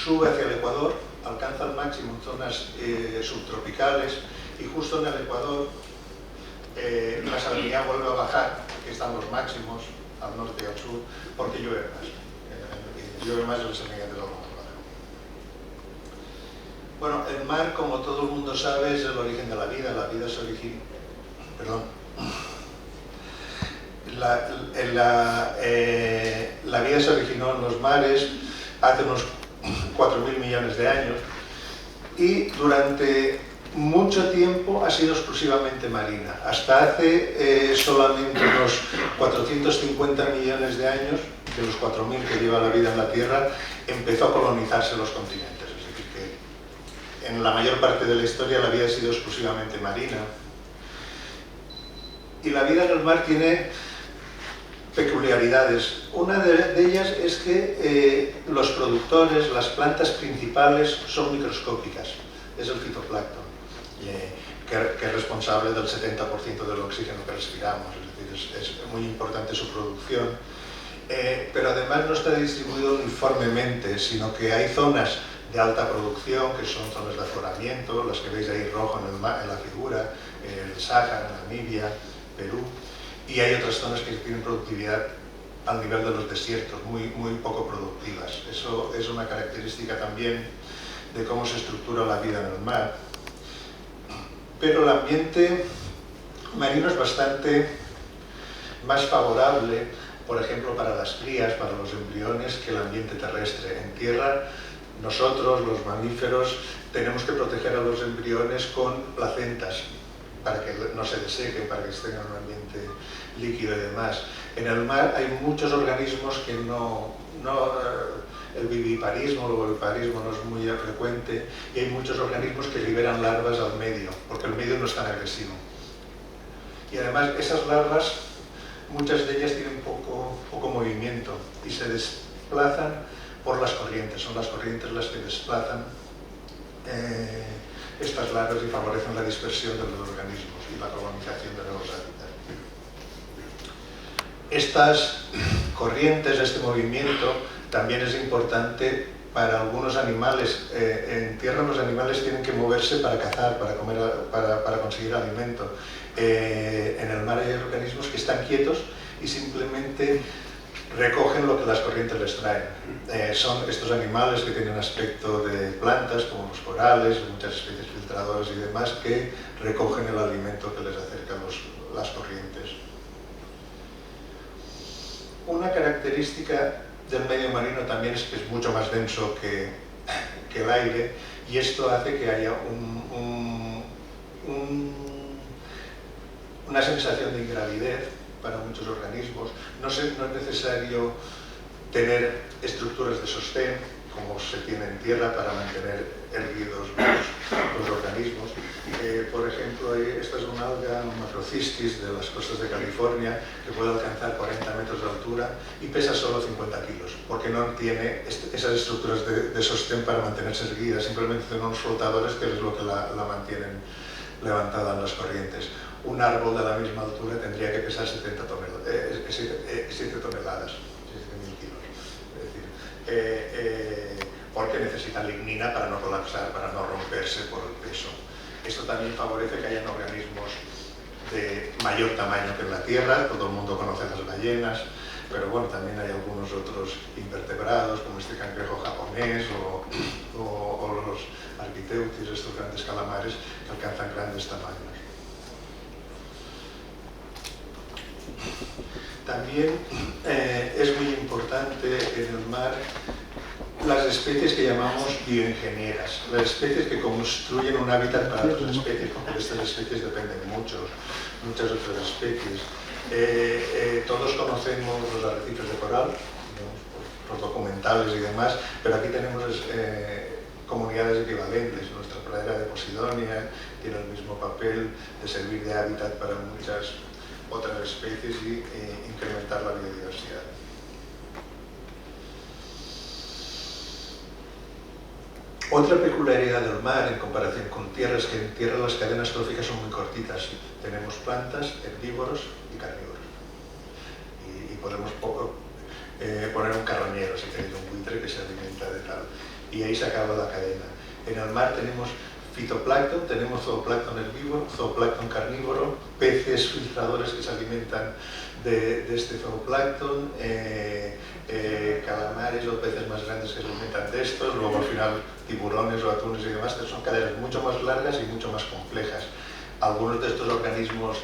sube hacia el Ecuador, alcanza el máximo en zonas subtropicales y justo en el Ecuador la salinidad vuelve a bajar, que están los máximos al norte y al sur, porque llueve más. Llueve más y la salinidad es algo más baja. Bueno, el mar, como todo el mundo sabe, es el origen de la vida. La vida se originó... Perdón. La vida se originó en los mares hace unos 4.000 millones de años y durante mucho tiempo ha sido exclusivamente marina. Hasta hace solamente unos 450 millones de años, de los 4.000 que lleva la vida en la Tierra, empezó a colonizarse los continentes. Es decir, que en la mayor parte de la historia la vida ha sido exclusivamente marina. Y la vida en el mar tiene peculiaridades. Una de ellas es que los productores, las plantas principales son microscópicas. Es el fitoplancton, que es responsable del 70% del oxígeno que respiramos. Es decir, es muy importante su producción. Pero además no está distribuido uniformemente, sino que hay zonas de alta producción, que son zonas de afloramiento, las que veis ahí rojo en la figura, el Sáhara, Namibia, Perú, y hay otras zonas que tienen productividad al nivel de los desiertos, muy poco productivas. Eso es una característica también de cómo se estructura la vida en el mar. Pero el ambiente marino es bastante más favorable, por ejemplo, para las crías, para los embriones, que el ambiente terrestre. En tierra, nosotros, los mamíferos, tenemos que proteger a los embriones con placentas, para que no se desequen, para que estén en un ambiente líquido y demás. En el mar hay muchos organismos que el viviparismo o el oviparismo no es muy frecuente, y hay muchos organismos que liberan larvas al medio, porque el medio no es tan agresivo. Y además esas larvas, muchas de ellas tienen poco movimiento y se desplazan por las corrientes. Son las corrientes las que desplazan estas larvas y favorecen la dispersión de los organismos y la colonización de nuevos hábitats. Estas corrientes, este movimiento, también es importante para algunos animales. En tierra los animales tienen que moverse para cazar, para comer, para conseguir alimento. En el mar hay organismos que están quietos y simplemente recogen lo que las corrientes les traen. Son estos animales que tienen aspecto de plantas, como los corales, muchas especies filtradoras y demás, que recogen el alimento que les acercan las corrientes. Una característica del medio marino también es que es mucho más denso que el aire, y esto hace que haya una sensación de ingravidez para muchos organismos. No es necesario tener estructuras de sostén, como se tiene en tierra, para mantener erguidos los organismos. Por ejemplo, esta es una alga, un macrocistis de las costas de California, que puede alcanzar 40 metros de altura y pesa solo 50 kilos, porque no tiene esas estructuras de sostén para mantenerse erguida, simplemente tiene unos flotadores que es lo que la mantienen levantada en las corrientes. Un árbol de la misma altura tendría que pesar 7 toneladas, 7.000 kilos. Es decir, porque necesitan lignina para no colapsar, para no romperse por el peso. Esto también favorece que hayan organismos de mayor tamaño que en la Tierra. Todo el mundo conoce las ballenas, pero bueno, también hay algunos otros invertebrados, como este cangrejo japonés o los arquiteutis, estos grandes calamares que alcanzan grandes tamaños. También es muy importante en el mar las especies que llamamos bioingenieras, las especies que construyen un hábitat para otras especies, porque de estas especies dependen muchas otras especies. Todos conocemos los arrecifes de coral, por documentales y demás, pero aquí tenemos comunidades equivalentes. Nuestra pradera de Posidonia tiene el mismo papel de servir de hábitat para muchas otras especies y incrementar la biodiversidad. Otra peculiaridad del mar en comparación con tierra es que en tierra las cadenas tróficas son muy cortitas. Tenemos plantas, herbívoros y carnívoros. Y podemos poner un carroñero, si tenéis un buitre que se alimenta de tal. y ahí se acaba la cadena. En el mar tenemos fitoplancton, tenemos zooplancton herbívoro, zooplancton carnívoro, peces filtradores que se alimentan de este zooplancton, calamares o peces más grandes que se alimentan de estos, luego al final tiburones o atunes y demás, que son cadenas mucho más largas y mucho más complejas. Algunos de estos organismos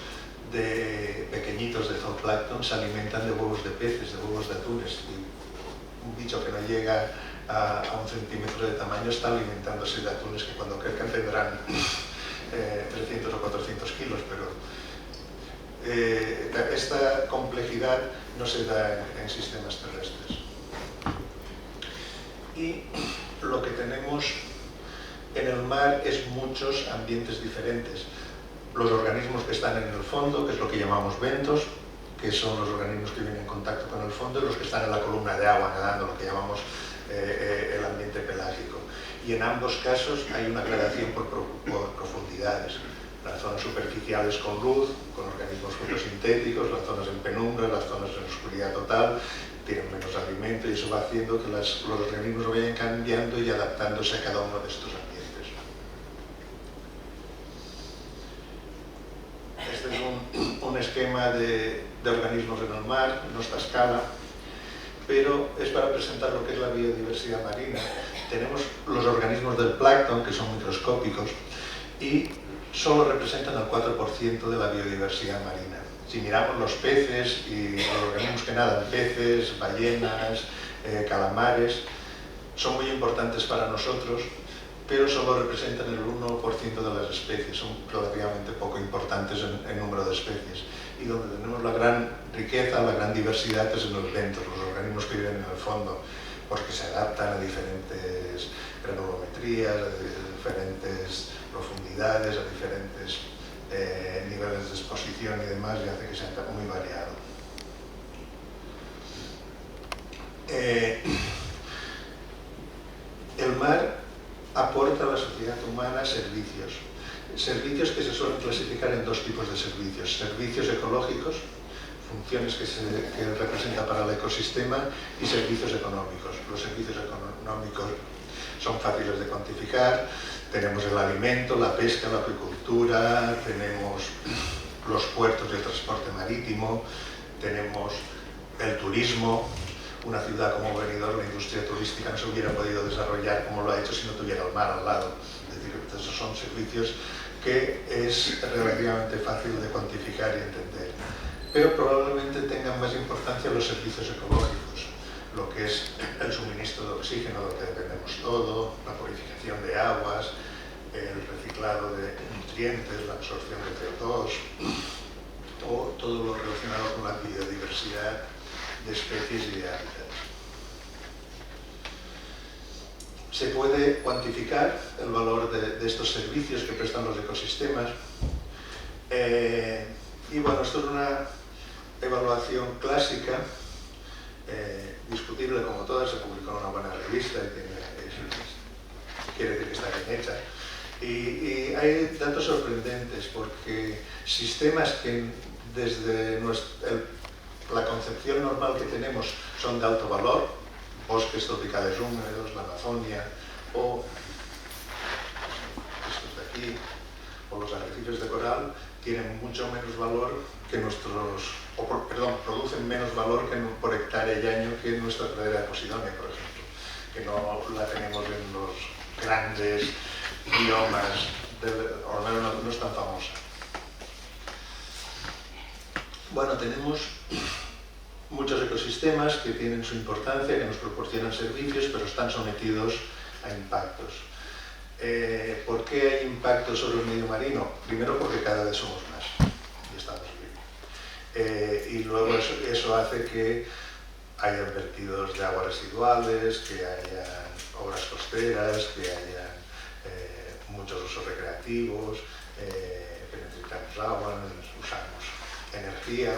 pequeñitos de zooplancton se alimentan de huevos de peces, de huevos de atunes, y un bicho que no llega a 1 centímetro de tamaño está alimentándose de atunes que cuando crezcan tendrán 300 o 400 kilos, pero esta complejidad no se da en sistemas terrestres. Y lo que tenemos en el mar es muchos ambientes diferentes. Los organismos que están en el fondo, que es lo que llamamos bentos, que son los organismos que vienen en contacto con el fondo, y los que están en la columna de agua nadando, lo que llamamos el ambiente pelágico. Y en ambos casos hay una gradación por profundidades. Las zonas superficiales con luz, con organismos fotosintéticos, las zonas en penumbra, las zonas en oscuridad total, tienen menos alimento y eso va haciendo que los organismos vayan cambiando y adaptándose a cada uno de estos ambientes. Este es un esquema de organismos en el mar, no está a escala, pero es para presentar lo que es la biodiversidad marina. Tenemos los organismos del plancton, que son microscópicos, y solo representan el 4% de la biodiversidad marina. Si miramos los peces y los organismos que nadan, peces, ballenas, calamares, son muy importantes para nosotros, pero solo representan el 1% de las especies, son relativamente poco importantes en número de especies. Y donde tenemos la gran riqueza, la gran diversidad es en los bentos, los organismos que viven en el fondo, porque se adaptan a diferentes granulometrías, a diferentes profundidades, a diferentes niveles de exposición y demás, y hace que sea muy variado. El mar aporta a la sociedad humana servicios que se suelen clasificar en dos tipos de servicios: servicios ecológicos, funciones que representa para el ecosistema, y servicios económicos. Los servicios económicos son fáciles de cuantificar. Tenemos el alimento, la pesca, la acuicultura, tenemos los puertos y el transporte marítimo, tenemos el turismo. Una ciudad como Benidorm, la industria turística no se hubiera podido desarrollar como lo ha hecho si no tuviera el mar al lado. Es decir, esos son servicios que es relativamente fácil de cuantificar y entender. Pero probablemente tengan más importancia los servicios ecológicos, lo que es el suministro de oxígeno, de lo que dependemos todo, la purificación de aguas, el reciclado de nutrientes, la absorción de CO2, o todo lo relacionado con la biodiversidad de especies y de hábitats. Se puede cuantificar el valor de estos servicios que prestan los ecosistemas, y bueno, esto es una evaluación clásica, discutible como todas, se publicó en una buena revista y quiere decir que está bien hecha. Y hay datos sorprendentes, porque sistemas que desde la concepción normal que tenemos son de alto valor, bosques tropicales húmedos, la Amazonia, o estos de aquí, o los arrecifes de coral, tienen mucho menos valor que producen menos valor por hectárea y año que nuestra pradera de Posidonia, por ejemplo, que no la tenemos en los grandes biomas, o al menos no es tan famosa. Bueno, tenemos muchos ecosistemas que tienen su importancia, que nos proporcionan servicios, pero están sometidos a impactos. ¿Por qué hay impactos sobre el medio marino? Primero, porque cada vez somos más y estamos vivos. Y luego eso hace que haya vertidos de aguas residuales, que haya obras costeras, que haya muchos usos recreativos, que necesitamos agua, usamos energía,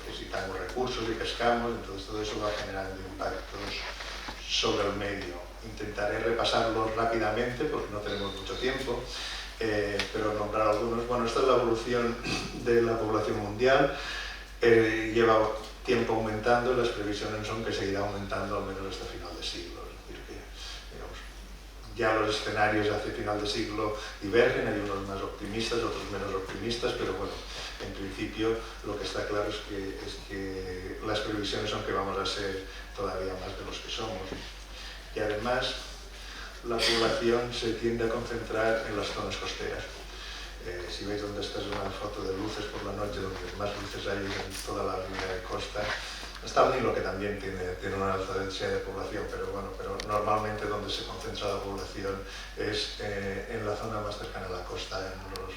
necesitamos recursos y pescamos. Entonces todo eso va generando impactos sobre el medio. Intentaré repasarlos rápidamente porque no tenemos mucho tiempo, pero nombrar algunos. Bueno, esta es la evolución de la población mundial. Lleva tiempo aumentando y las previsiones son que seguirá aumentando al menos hasta final de siglo. Es decir, que digamos, ya los escenarios hacia final de siglo divergen, hay unos más optimistas, otros menos optimistas, pero bueno, en principio lo que está claro es que las previsiones son que vamos a ser todavía más de los que somos. Y además, la población se tiende a concentrar en las zonas costeras. Si veis donde esta es una foto de luces por la noche, donde más luces hay en toda la línea de costa, está el Nilo, que también tiene una alta densidad de población, pero bueno, pero normalmente donde se concentra la población es en la zona más cercana a la costa, en los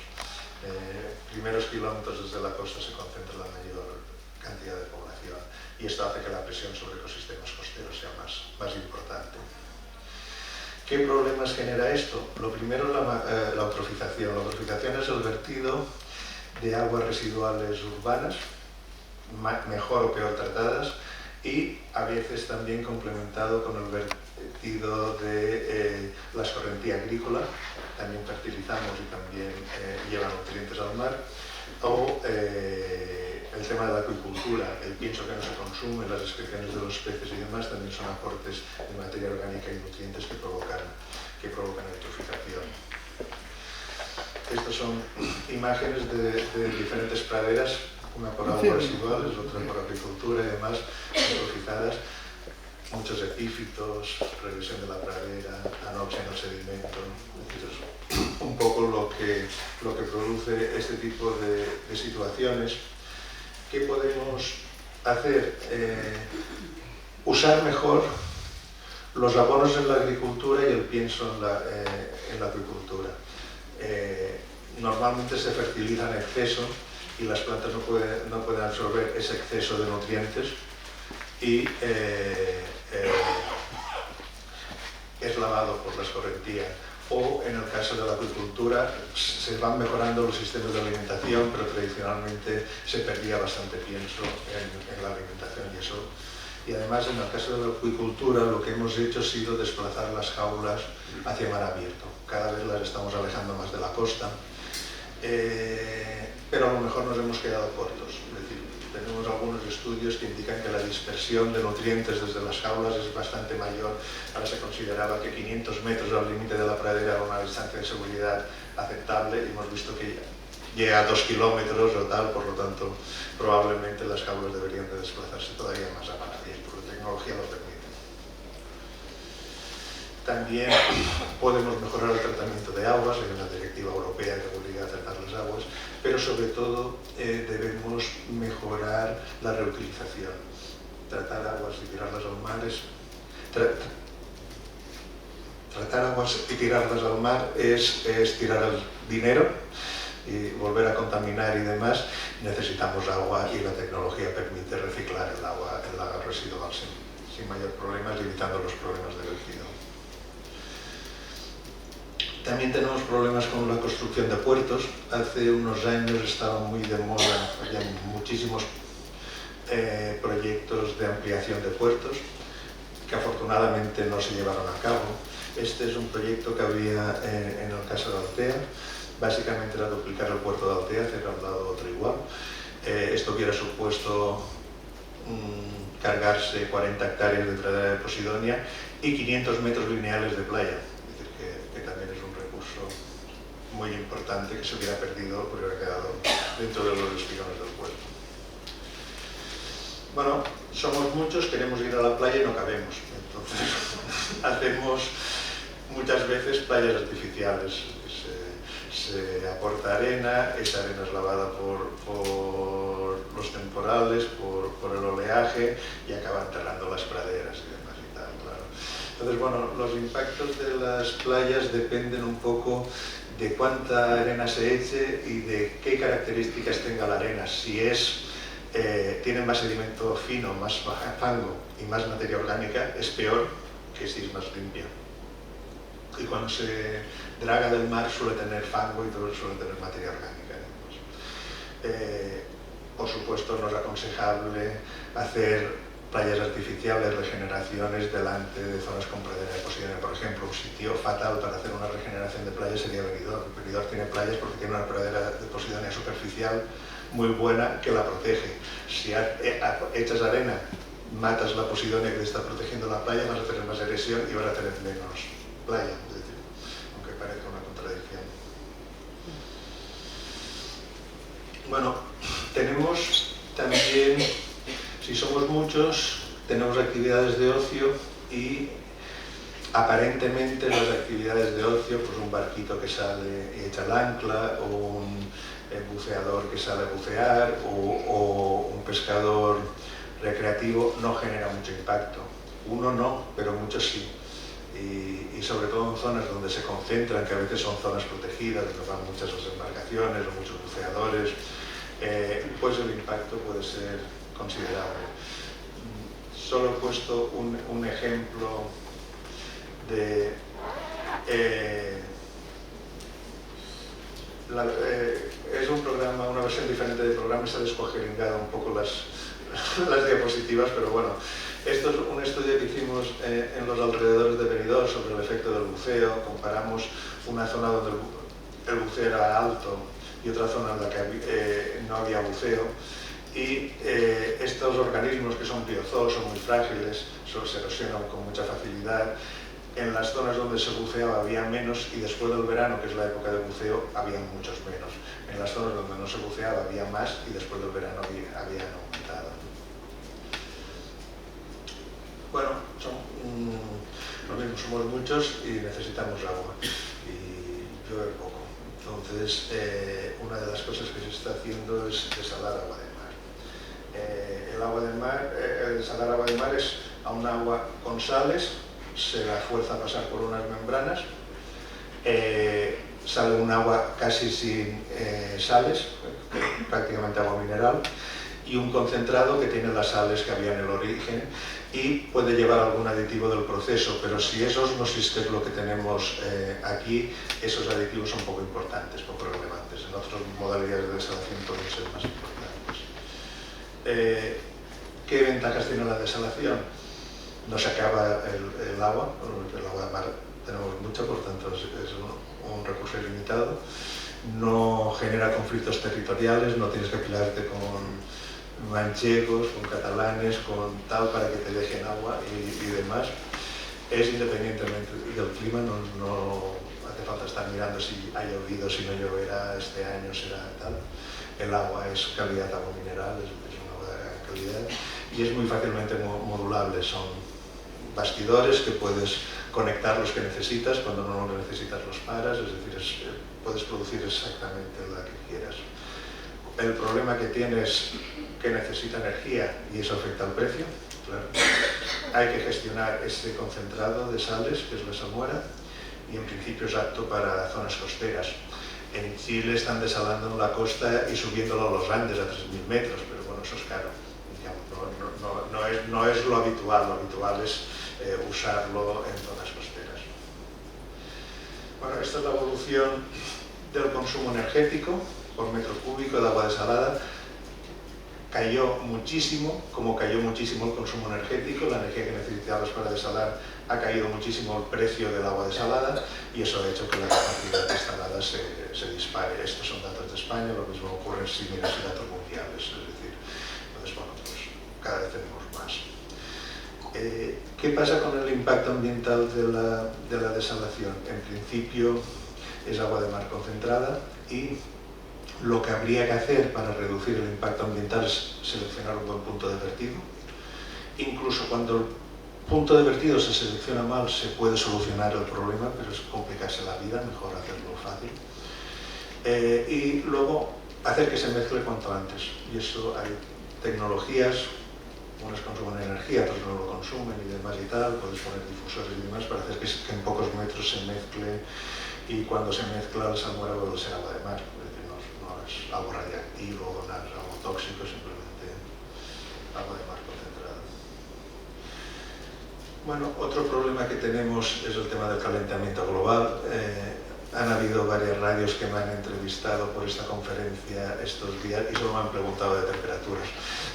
primeros kilómetros desde la costa se concentra la mayor cantidad de población, y esto hace que la presión sobre ecosistemas costeros sea más importante. ¿Qué problemas genera esto? Lo primero es la eutrofización. La eutrofización es el vertido de aguas residuales urbanas, mejor o peor tratadas, y a veces también complementado con el vertido de la escorrentía agrícola, también fertilizamos y también lleva nutrientes al mar, o el tema de la acuicultura, el pienso que no se consume, las excreciones de los peces y demás también son aportes de materia orgánica y nutrientes que provocan eutrofización. Estas son imágenes de diferentes praderas, una por aguas residuales, otra por acuicultura y demás, eutrofizadas, muchos epífitos, regresión de la pradera, anoxia en el sedimento. Entonces, un poco lo que produce este tipo de situaciones. ¿Qué podemos hacer? Usar mejor los abonos en la agricultura y el pienso en la acuicultura. Normalmente se fertiliza en exceso y las plantas no pueden absorber ese exceso de nutrientes y es lavado por la escorrentía. O en el caso de la acuicultura se van mejorando los sistemas de alimentación, pero tradicionalmente se perdía bastante pienso en la alimentación y además en el caso de la acuicultura lo que hemos hecho ha sido desplazar las jaulas hacia mar abierto. Cada vez las estamos alejando más de la costa, pero a lo mejor nos hemos quedado cortos. Es decir, tenemos algunos estudios que indican que la dispersión de nutrientes desde las jaulas es bastante mayor. Ahora se consideraba que 500 metros al límite de la pradera era una distancia de seguridad aceptable y hemos visto que llega a 2 kilómetros o tal, por lo tanto probablemente las jaulas deberían de desplazarse todavía más a mar abierto, la tecnología lo permite. También podemos mejorar el tratamiento de aguas, hay una directiva europea que obliga a tratar las aguas, pero sobre todo debemos mejorar la reutilización. Tratar aguas y tirarlas al mar es tirar el dinero y volver a contaminar y demás. Necesitamos agua y la tecnología permite reciclar el agua residual sin mayor problemas, evitando los problemas de vertido. También tenemos problemas con la construcción de puertos. Hace unos años estaba muy de moda, había muchísimos proyectos de ampliación de puertos que afortunadamente no se llevaron a cabo. Este es un proyecto que había en el caso de Altea. Básicamente era duplicar el puerto de Altea, hacer al lado otro igual. Esto hubiera supuesto cargarse 40 hectáreas de pradera de Posidonia y 500 metros lineales de playa. Es decir, que también es un recurso muy importante que se hubiera perdido porque hubiera quedado dentro de los espigones del puerto. Bueno, somos muchos, queremos ir a la playa y no cabemos. Entonces, hacemos muchas veces playas artificiales. Se aporta arena, esa arena es lavada por los temporales, por el oleaje y acaba enterrando las praderas y demás y tal, claro. Entonces, bueno, los impactos de las playas dependen un poco de cuánta arena se eche y de qué características tenga la arena. Si tiene más sedimento fino, más fango y más materia orgánica, es peor que si es más limpia. Y cuando se draga del mar suele tener fango y todo suele tener materia orgánica. Por supuesto, no es aconsejable hacer playas artificiales, regeneraciones delante de zonas con pradera de Posidonia. Por ejemplo, un sitio fatal para hacer una regeneración de playas sería Benidorm. Benidorm tiene playas porque tiene una pradera de Posidonia superficial muy buena que la protege. Si echas arena, matas la posidonia que te está protegiendo la playa, vas a tener más erosión y vas a tener menos playa, es decir, aunque parezca una contradicción. Bueno, tenemos también, si somos muchos, tenemos actividades de ocio y aparentemente las actividades de ocio, pues un barquito que sale y echa el ancla, o un buceador que sale a bucear, o un pescador recreativo, no genera mucho impacto. Uno no, pero muchos sí. Y sobre todo en zonas donde se concentran, que a veces son zonas protegidas, donde van muchas las embarcaciones o muchos buceadores, pues el impacto puede ser considerable. Solo he puesto un ejemplo de es un programa, una versión diferente del programa, se ha descogeringado un poco las diapositivas, pero bueno, esto es un estudio que hicimos en los alrededores de Benidorm sobre el efecto del buceo. Comparamos una zona donde el buceo era alto y otra zona en la que no había buceo, y estos organismos, que son biozoos, son muy frágiles, se erosionan con mucha facilidad. En las zonas donde se buceaba había menos, y después del verano, que es la época de buceo, había muchos menos. En las zonas donde no se buceaba había más, y después del verano habían aumentado. Bueno, lo mismo, somos muchos y necesitamos agua, y llueve poco. Entonces, una de las cosas que se está haciendo es desalar agua de mar. El agua de mar, el desalar agua de mar es a un agua con sales, se la fuerza a pasar por unas membranas, sale un agua casi sin sales, prácticamente agua mineral, y un concentrado que tiene las sales que había en el origen, y puede llevar algún aditivo del proceso, pero si es osmosis, que es lo que tenemos aquí, esos aditivos son poco importantes, poco relevantes. En otras modalidades de desalación pueden ser más importantes. ¿Qué ventajas tiene la desalación? No se acaba el agua de mar tenemos mucha, por tanto es un recurso ilimitado. No genera conflictos territoriales, no tienes que pelearte con manchegos, con catalanes, con tal, para que te dejen agua y demás. Es independientemente del clima, no hace falta estar mirando si ha llovido, si no lloverá, este año será tal. El agua es calidad agua mineral, es una agua de gran calidad, y es muy fácilmente modulable. Son bastidores que puedes conectar los que necesitas, cuando no lo necesitas los paras, es decir, puedes producir exactamente la que quieras. El problema que tienes, que necesita energía, y eso afecta al precio, claro. Hay que gestionar ese concentrado de sales, que es la salmuera, y en principio es apto para zonas costeras. En Chile están desalando en la costa y subiéndolo a los Andes a 3.000 metros, pero bueno, eso es caro. No es lo habitual es usarlo en zonas costeras. Bueno, esta es la evolución del consumo energético por metro cúbico de agua desalada. Cayó muchísimo, como cayó muchísimo el consumo energético, la energía que necesitabas para desalar, ha caído muchísimo el precio del agua desalada, y eso ha hecho que la capacidad instalada se dispare. Estos son datos de España, lo mismo ocurre si miras datos mundiales, es decir, entonces, bueno, pues cada vez tenemos más. ¿Qué pasa con el impacto ambiental de la desalación? En principio es agua de mar concentrada, y lo que habría que hacer para reducir el impacto ambiental es seleccionar un buen punto de vertido. Incluso cuando el punto de vertido se selecciona mal, se puede solucionar el problema, pero es complicarse la vida, mejor hacerlo fácil. Y luego hacer que se mezcle cuanto antes. Y eso hay tecnologías, unas consumen energía, otras no lo consumen y demás y tal, puedes poner difusores y demás para hacer que en pocos metros se mezcle, y cuando se mezcla la salmuera vuelve a ser agua de mar. No es algo radiactivo, no es algo tóxico, simplemente agua de mar concentrada. Bueno, otro problema que tenemos es el tema del calentamiento global. Han habido varias radios que me han entrevistado por esta conferencia estos días y solo me han preguntado de temperaturas,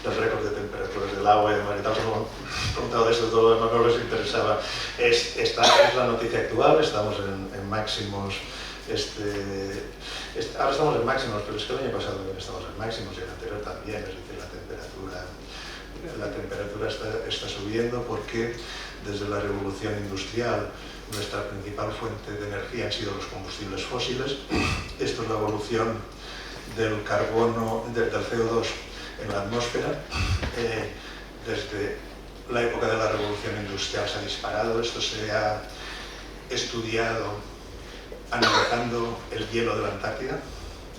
los récords de temperaturas del agua y demás y tal. Solo me han preguntado de eso, todo lo que no les interesaba. Esta es la noticia actual, estamos en máximos ahora estamos en máximos, pero es que el año pasado también estamos en máximos y el anterior también, es decir, la temperatura está subiendo porque desde la revolución industrial nuestra principal fuente de energía han sido los combustibles fósiles. Esto es la evolución del carbono, del CO2 en la atmósfera. Desde la época de la revolución industrial se ha disparado. Esto se ha estudiado analizando el hielo de la Antártida.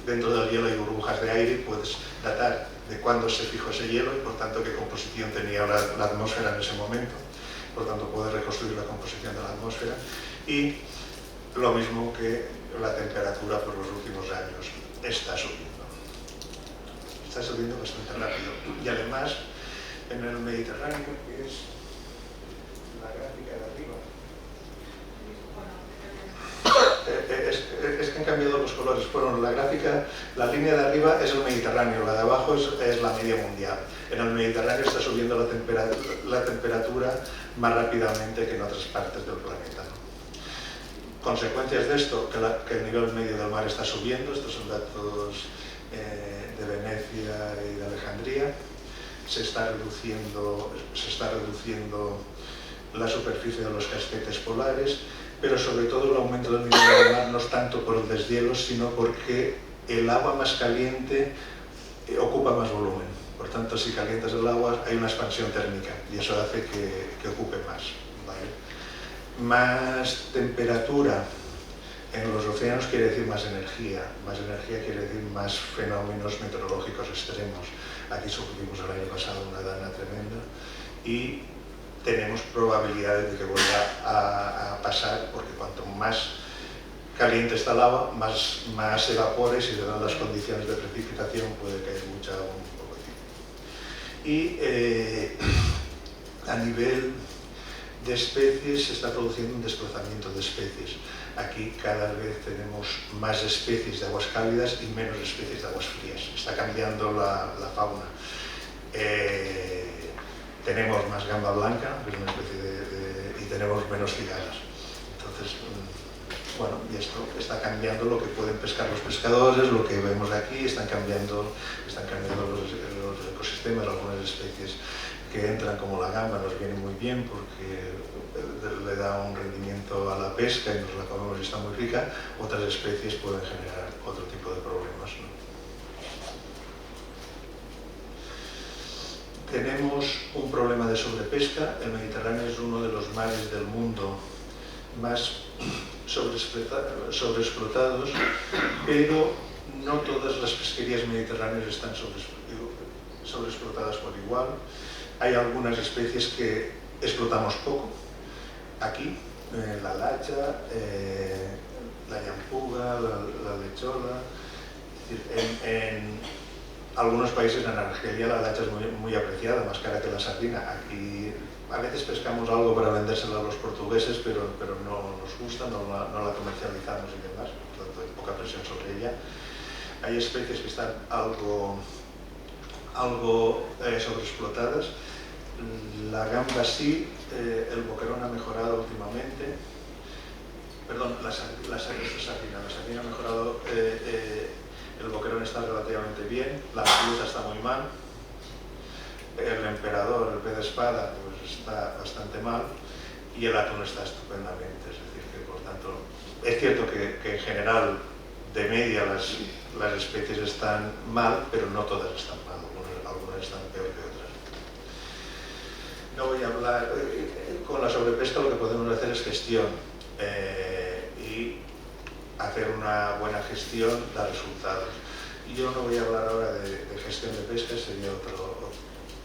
Dentro del hielo hay burbujas de aire, puedes datar de cuándo se fijó ese hielo y por tanto qué composición tenía la atmósfera en ese momento. Por tanto puedes reconstruir la composición de la atmósfera y lo mismo que la temperatura por los últimos años está subiendo bastante rápido. Y además en el Mediterráneo, que es la gráfica de arriba, es que han cambiado los colores. Bueno, la línea de arriba es el Mediterráneo, la de abajo es la media mundial. En el Mediterráneo está subiendo la temperatura más rápidamente que en otras partes del planeta, ¿no? Consecuencias de esto, que el nivel medio del mar está subiendo. Estos son datos de Venecia y de Alejandría. Se está reduciendo la superficie de los casquetes polares, pero sobre todo el aumento del nivel del mar no es tanto por el deshielo, sino porque el agua más caliente ocupa más volumen. Por tanto, si calientas el agua hay una expansión térmica y eso hace que ocupe más, ¿vale? Más temperatura en los océanos quiere decir más energía quiere decir más fenómenos meteorológicos extremos. Aquí sufrimos el año pasado una dana tremenda y tenemos probabilidades de que vuelva a pasar, porque cuanto más caliente está el agua, más evapora y si se dan las condiciones de precipitación puede caer mucha agua en un poco de tiempo. Y a nivel de especies se está produciendo un desplazamiento de especies. Aquí cada vez tenemos más especies de aguas cálidas y menos especies de aguas frías. Está cambiando la fauna. Tenemos más gamba blanca, que es una especie y tenemos menos cigalas. Entonces, bueno, y esto está cambiando lo que pueden pescar los pescadores, lo que vemos aquí, están cambiando los ecosistemas. Algunas especies que entran como la gamba nos viene muy bien porque le da un rendimiento a la pesca y nos la comemos y está muy rica. Otras especies pueden generar otro tipo de problemas, ¿no? Tenemos un problema de sobrepesca. El Mediterráneo es uno de los mares del mundo más sobreexplotados, pero no todas las pesquerías mediterráneas están sobreexplotadas por igual. Hay algunas especies que explotamos poco. Aquí, la lacha, la llampuga, la lechola. En algunos países, en Argelia, la lacha es muy apreciada, más cara que la sardina. Aquí a veces pescamos algo para vendérsela a los portugueses, pero no nos gusta, no la comercializamos y demás, por tanto hay poca presión sobre ella. Hay especies que están algo sobreexplotadas. La gamba sí, el boquerón ha mejorado últimamente. Perdón, la sardina ha mejorado, el boquerón está relativamente bien, la merluza está muy mal, el emperador, el pez de espada, pues está bastante mal y el atún está estupendamente. Es decir, que por tanto, es cierto que en general, de media, las especies están mal, pero no todas están mal, algunas están peor que otras. No voy a hablar, con la sobrepesca lo que podemos hacer es gestión y hacer una buena gestión da resultados. Yo no voy a hablar ahora de gestión de pesca, sería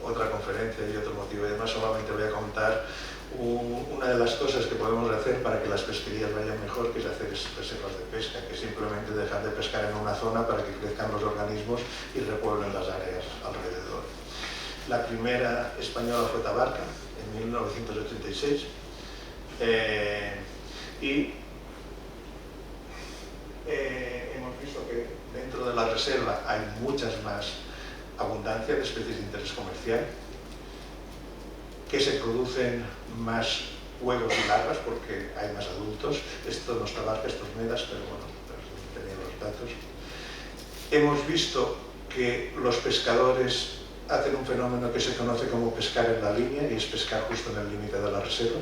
otra conferencia y otro motivo, y además solamente voy a contar una de las cosas que podemos hacer para que las pesquerías vayan mejor, que es hacer reservas de pesca, que simplemente dejar de pescar en una zona para que crezcan los organismos y repueblen las áreas alrededor. La primera española fue Tabarca, en 1986, y hemos visto que dentro de la reserva hay muchas más abundancia de especies de interés comercial, que se producen más huevos y larvas porque hay más adultos. Esto no es Tabarca, esto es Medas, pero bueno, datos. Hemos visto que los pescadores hacen un fenómeno que se conoce como pescar en la línea, y es pescar justo en el límite de la reserva.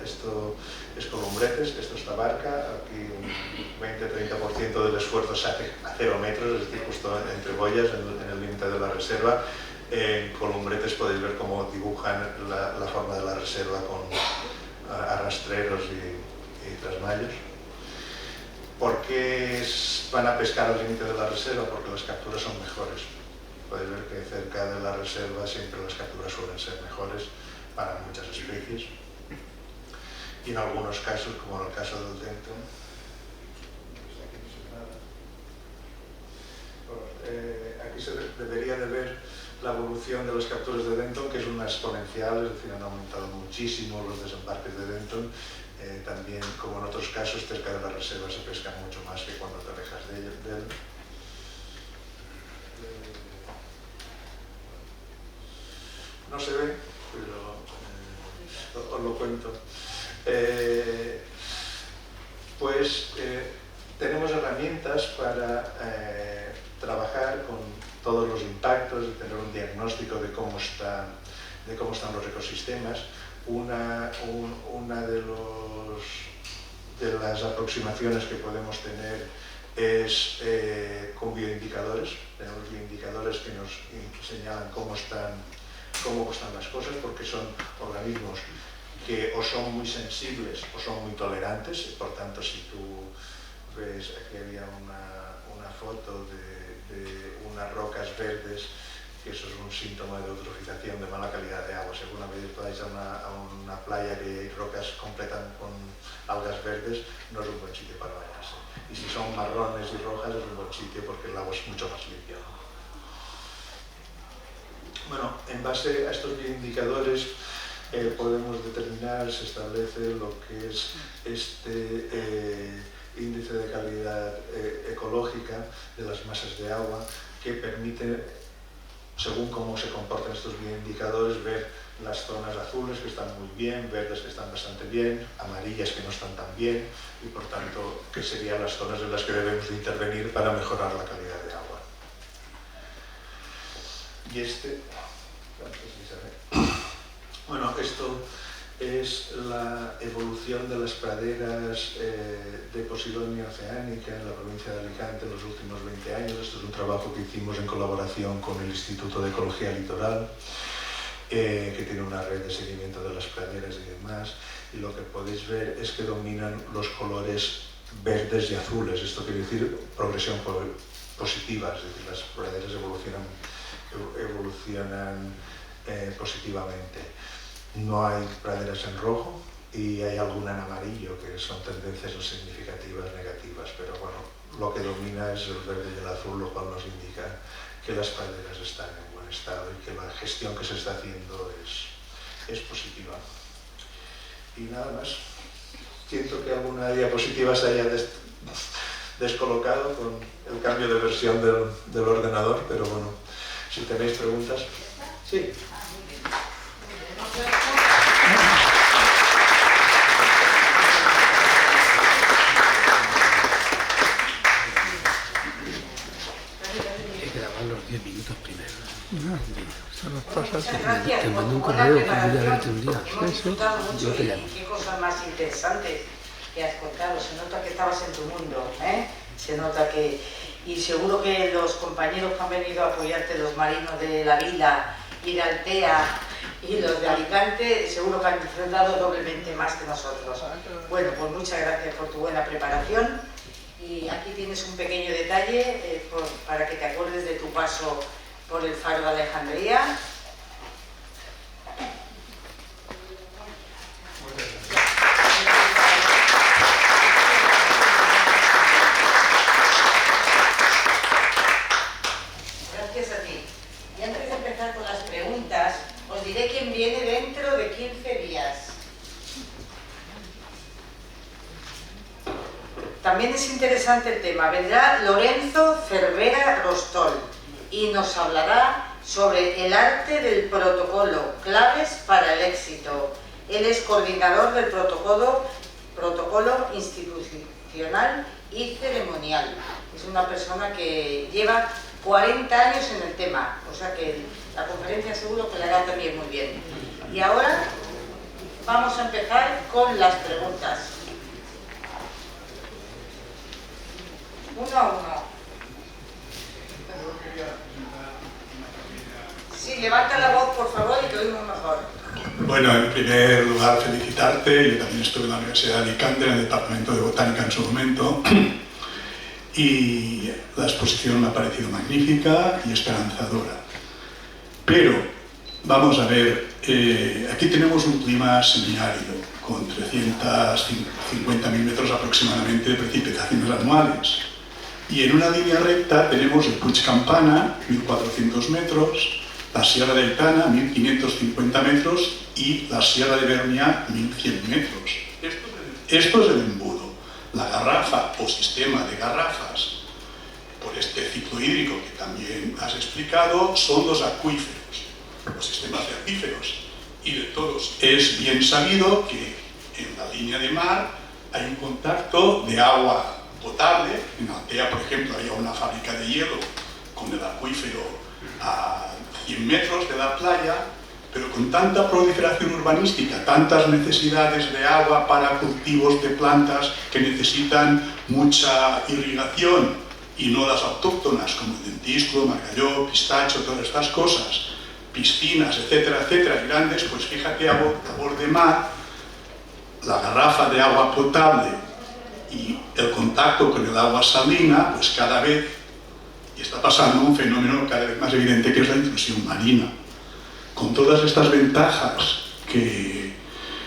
Esto es Columbretes, esto es Tabarca, aquí un 20-30% del esfuerzo se hace a 0 metros, es decir, justo entre boyas, en el límite de la reserva. En Columbretes podéis ver cómo dibujan la forma de la reserva con arrastreros y trasmayos. ¿Por qué van a pescar al límite de la reserva? Porque las capturas son mejores. Podéis ver que cerca de la reserva siempre las capturas suelen ser mejores para muchas especies. Y en algunos casos, como en el caso del Denton, aquí se debería de ver la evolución de las capturas de Denton, que es una exponencial, es decir, han aumentado muchísimo los desembarques de Denton. También, como en otros casos, cerca de la reserva se pesca mucho más que cuando te alejas de él. No se ve, pero os lo cuento. Tenemos herramientas para trabajar con todos los impactos y tener un diagnóstico de cómo están los ecosistemas. Una de las aproximaciones que podemos tener es con bioindicadores. Tenemos bioindicadores que nos señalan cómo están las cosas, porque son organismos que o son muy sensibles o son muy tolerantes. Por tanto, si tú ves, aquí había una foto de unas rocas verdes, que eso es un síntoma de eutrofización, de mala calidad de agua. Si alguna vez vais a una playa que hay rocas completas con algas verdes, no es un buen sitio para bañarse. Y si son marrones y rojas, es un buen sitio porque el agua es mucho más limpia. Bueno, en base a estos bioindicadores podemos determinar, se establece lo que es este índice de calidad ecológica de las masas de agua, que permite, según cómo se comportan estos bioindicadores, ver las zonas azules que están muy bien, verdes que están bastante bien, amarillas que no están tan bien, y por tanto que serían las zonas en las que debemos de intervenir para mejorar la calidad de agua. Y bueno, esto es la evolución de las praderas de Posidonia oceánica en la provincia de Alicante en los últimos 20 años. Esto es un trabajo que hicimos en colaboración con el Instituto de Ecología Litoral, que tiene una red de seguimiento de las praderas y demás. Y lo que podéis ver es que dominan los colores verdes y azules. Esto quiere decir progresión positiva, es decir, las praderas evolucionan positivamente. No hay praderas en rojo y hay alguna en amarillo, que son tendencias significativas negativas, pero bueno, lo que domina es el verde y el azul, lo cual nos indica que las praderas están en buen estado y que la gestión que se está haciendo es positiva. Y nada más. Siento que alguna diapositiva se haya descolocado con el cambio de versión del ordenador, pero bueno, si tenéis preguntas. Sí. Hay que grabar los 10 minutos primero. Se nos pasa. Te mando un correo que voy a verte un día. Yo te llamo. Qué cosas más interesantes que has contado. Se nota que estabas en tu mundo, ¿eh? Se nota que... Y seguro que los compañeros que han venido a apoyarte, los marinos de la Vila y de Altea y los de Alicante, seguro que han disfrutado doblemente más que nosotros. Bueno, pues muchas gracias por tu buena preparación. Y aquí tienes un pequeño detalle para que te acuerdes de tu paso por el Faro de Alejandría. Gracias a ti. Y antes de empezar con las preguntas, os diré quién viene dentro de 15 días. También es interesante el tema. Vendrá Lorenzo Cervera Rostol y nos hablará sobre el arte del protocolo, claves para el éxito. Él es coordinador del protocolo institucional y ceremonial. Es una persona que lleva 40 años en el tema, o sea que la conferencia seguro que la hará también muy bien. Y ahora vamos a empezar con las preguntas. Uno a uno. Sí, levanta la voz, por favor, y te oímos mejor. Bueno, en primer lugar, felicitarte. Yo también estuve en la Universidad de Alicante, en el Departamento de Botánica en su momento. Y la exposición me ha parecido magnífica y esperanzadora. Pero, vamos a ver, aquí tenemos un clima semiárido, con 350.000 metros aproximadamente de precipitaciones anuales. Y en una línea recta tenemos el Puig Campana, 1.400 metros, la Sierra de Aitana, 1.550 metros, y la Sierra de Bernia, 1.100 metros. Esto es el embudo. La garrafa o sistema de garrafas, por este ciclo hídrico que también has explicado, son los acuíferos, los sistemas de acuíferos. Y de todos es bien sabido que en la línea de mar hay un contacto de agua potable. En Altea, por ejemplo, había una fábrica de hielo con el acuífero a 100 metros de la playa, pero con tanta proliferación urbanística, tantas necesidades de agua para cultivos de plantas que necesitan mucha irrigación y no las autóctonas como el dentisco, margalló, pistacho, todas estas cosas, piscinas, etcétera, etcétera, grandes, pues fíjate a bord de mar, la garrafa de agua potable y el contacto con el agua salina, pues cada vez, y está pasando un fenómeno cada vez más evidente que es la intrusión marina. Con todas estas ventajas que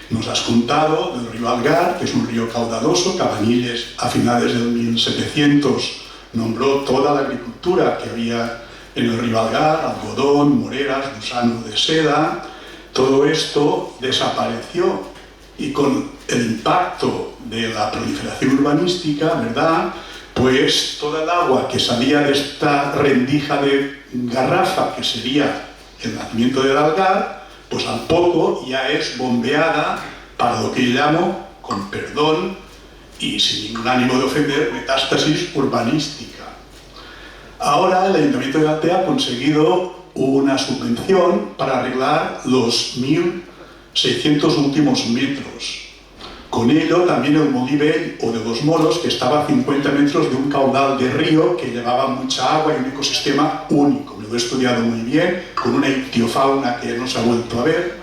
nos has contado del río Algar, que es un río caudaloso, Cabanilles a finales del 1700 nombró toda la agricultura que había en el río Algar, algodón, moreras, gusano de seda, todo esto desapareció y con el impacto de la proliferación urbanística, ¿verdad?, pues toda el agua que salía de esta rendija de garrafa, que sería el nacimiento del Algar, pues al poco ya es bombeada para lo que yo llamo, con perdón y sin ningún ánimo de ofender, metástasis urbanística. Ahora el Ayuntamiento de Altea ha conseguido una subvención para arreglar los 1.600 últimos metros. Con ello también el Molí o de los Moros, que estaba a 50 metros de un caudal de río que llevaba mucha agua y un ecosistema único. Me lo he estudiado muy bien, con una ictiofauna que no se ha vuelto a ver,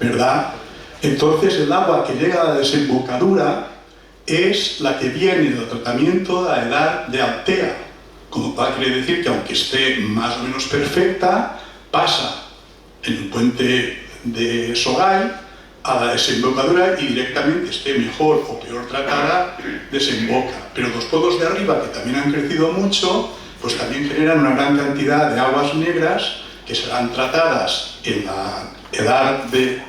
¿verdad? Entonces el agua que llega a la desembocadura es la que viene del tratamiento de la edad de Altea, con lo cual quiere decir que aunque esté más o menos perfecta, pasa en el puente de Sogay a la desembocadura y directamente esté mejor o peor tratada, desemboca. Pero los polos de arriba, que también han crecido mucho, pues también generan una gran cantidad de aguas negras que serán tratadas en la edad de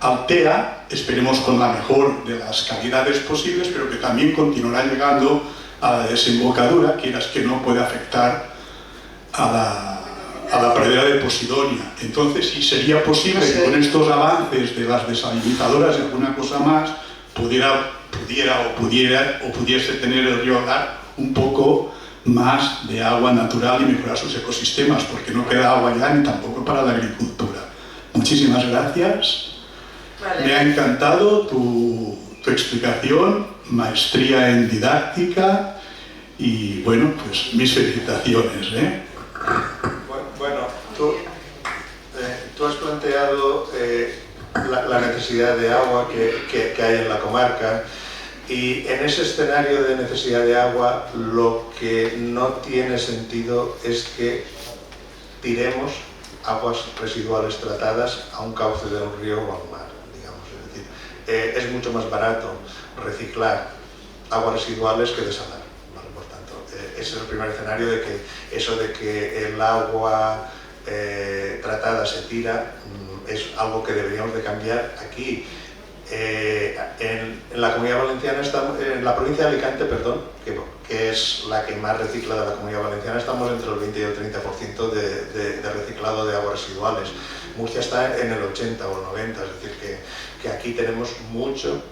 Altea, esperemos con la mejor de las calidades posibles, pero que también continuará llegando a la desembocadura, quieras que no puede afectar a la pradera de Posidonia. Entonces, si sería posible que con estos avances de las desalinizadoras y alguna cosa más, pudiese tener el río Algar un poco más de agua natural y mejorar sus ecosistemas, porque no queda agua ya ni tampoco para la agricultura. Muchísimas gracias. Vale. Me ha encantado tu explicación, maestría en didáctica y, bueno, pues mis felicitaciones, ¿eh? Bueno, tú has planteado la necesidad de agua que hay en la comarca, y en ese escenario de necesidad de agua lo que no tiene sentido es que tiremos aguas residuales tratadas a un cauce de un río o a un mar, digamos. Es decir, es mucho más barato reciclar aguas residuales que desalar. Por tanto, ese es el primer escenario, de que eso de que el agua tratada se tira es algo que deberíamos de cambiar aquí. En la Comunidad Valenciana, en la provincia de Alicante, perdón, que es la que más recicla de la Comunidad Valenciana, estamos entre el 20 y el 30% de reciclado de aguas residuales. Murcia está en el 80 o el 90, es decir, que aquí tenemos mucho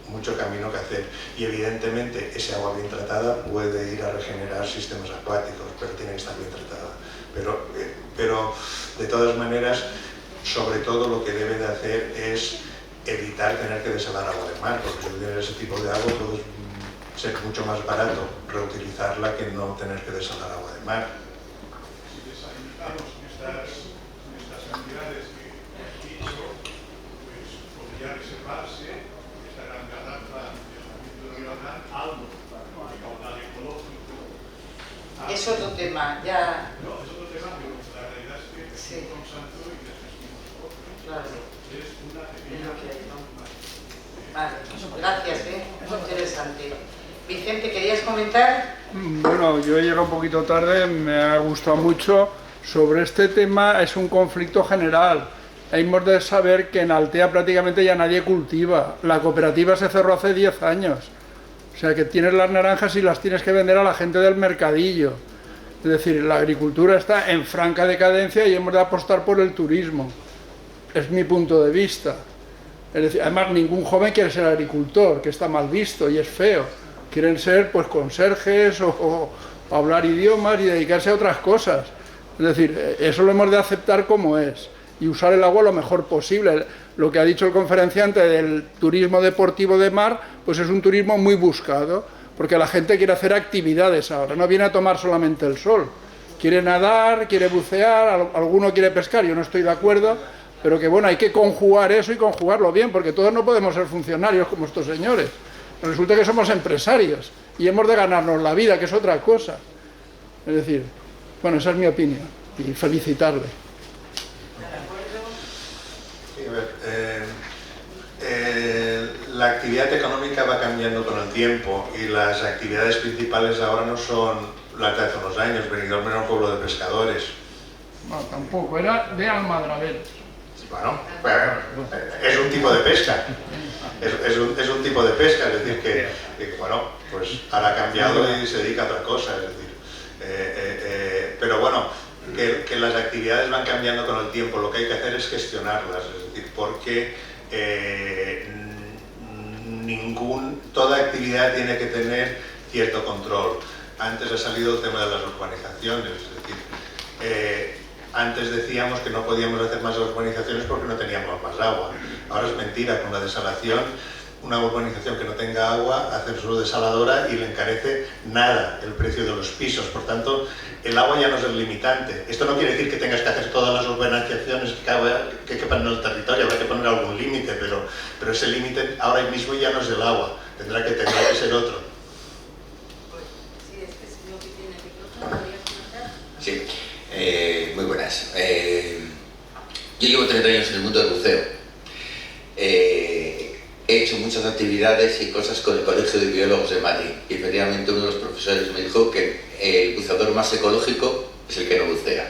mucho camino que hacer. Y evidentemente ese agua bien tratada puede ir a regenerar sistemas acuáticos, pero tiene que estar bien tratada. Pero de todas maneras, sobre todo lo que debe de hacer es evitar tener que desalar agua de mar, porque si tienes ese tipo de agua puede ser mucho más barato reutilizarla que no tener que desalar agua de mar. Si desalimentamos estas cantidades que hemos dicho, pues podría reservarse esta gran garrafa de tratamiento de río Arán, algo de caudal ecológico. Es otro tema, ya... No, es otro tema, pero la realidad es que Sí. es un santo y después otro. Claro. Es una Es pequeña... lo que hay, ¿no? Vale, gracias, muy interesante. Vicente, ¿querías comentar? Bueno, yo he llegado un poquito tarde, me ha gustado mucho. Sobre este tema es un conflicto general. Hemos de saber que en Altea prácticamente ya nadie cultiva. La cooperativa se cerró hace 10 años. O sea que tienes las naranjas y las tienes que vender a la gente del mercadillo. Es decir, la agricultura está en franca decadencia y hemos de apostar por el turismo. Es mi punto de vista. Es decir, además ningún joven quiere ser agricultor, que está mal visto y es feo. Quieren ser pues conserjes o hablar idiomas y dedicarse a otras cosas. Es decir, eso lo hemos de aceptar como es y usar el agua lo mejor posible. Lo que ha dicho el conferenciante del turismo deportivo de mar, pues es un turismo muy buscado, porque la gente quiere hacer actividades ahora, no viene a tomar solamente el sol. Quiere nadar, quiere bucear, alguno quiere pescar, yo no estoy de acuerdo, pero que bueno, hay que conjugar eso y conjugarlo bien, porque todos no podemos ser funcionarios como estos señores. Resulta que somos empresarios y hemos de ganarnos la vida, que es otra cosa. Es decir, bueno, esa es mi opinión y felicitarle. Sí, a ver, la actividad económica va cambiando con el tiempo y las actividades principales ahora no son las de hace unos años. Benidorm era un pueblo de pescadores. No, tampoco, era de almadraberos. Bueno, es un tipo de pesca. Es un tipo de pesca, es decir, que bueno, pues ahora ha cambiado y se dedica a otra cosa, es decir, pero bueno, que las actividades van cambiando con el tiempo, lo que hay que hacer es gestionarlas, es decir, porque toda actividad tiene que tener cierto control. Antes ha salido el tema de las urbanizaciones, es decir, antes decíamos que no podíamos hacer más urbanizaciones porque no teníamos más agua. Ahora es mentira, con la desalación, una urbanización que no tenga agua hace su desaladora y le encarece nada el precio de los pisos. Por tanto, el agua ya no es el limitante. Esto no quiere decir que tengas que hacer todas las urbanizaciones que quepan en el territorio, habrá que poner algún límite, pero ese límite ahora mismo ya no es el agua, tendrá que ser otro. Sí, es que es lo que tiene el micrófono, ¿podrías comentar? Sí. Muy buenas. Yo llevo 30 años en el mundo del buceo. He hecho muchas actividades y cosas con el Colegio de Biólogos de Madrid. Y efectivamente uno de los profesores me dijo que el buceador más ecológico es el que no bucea.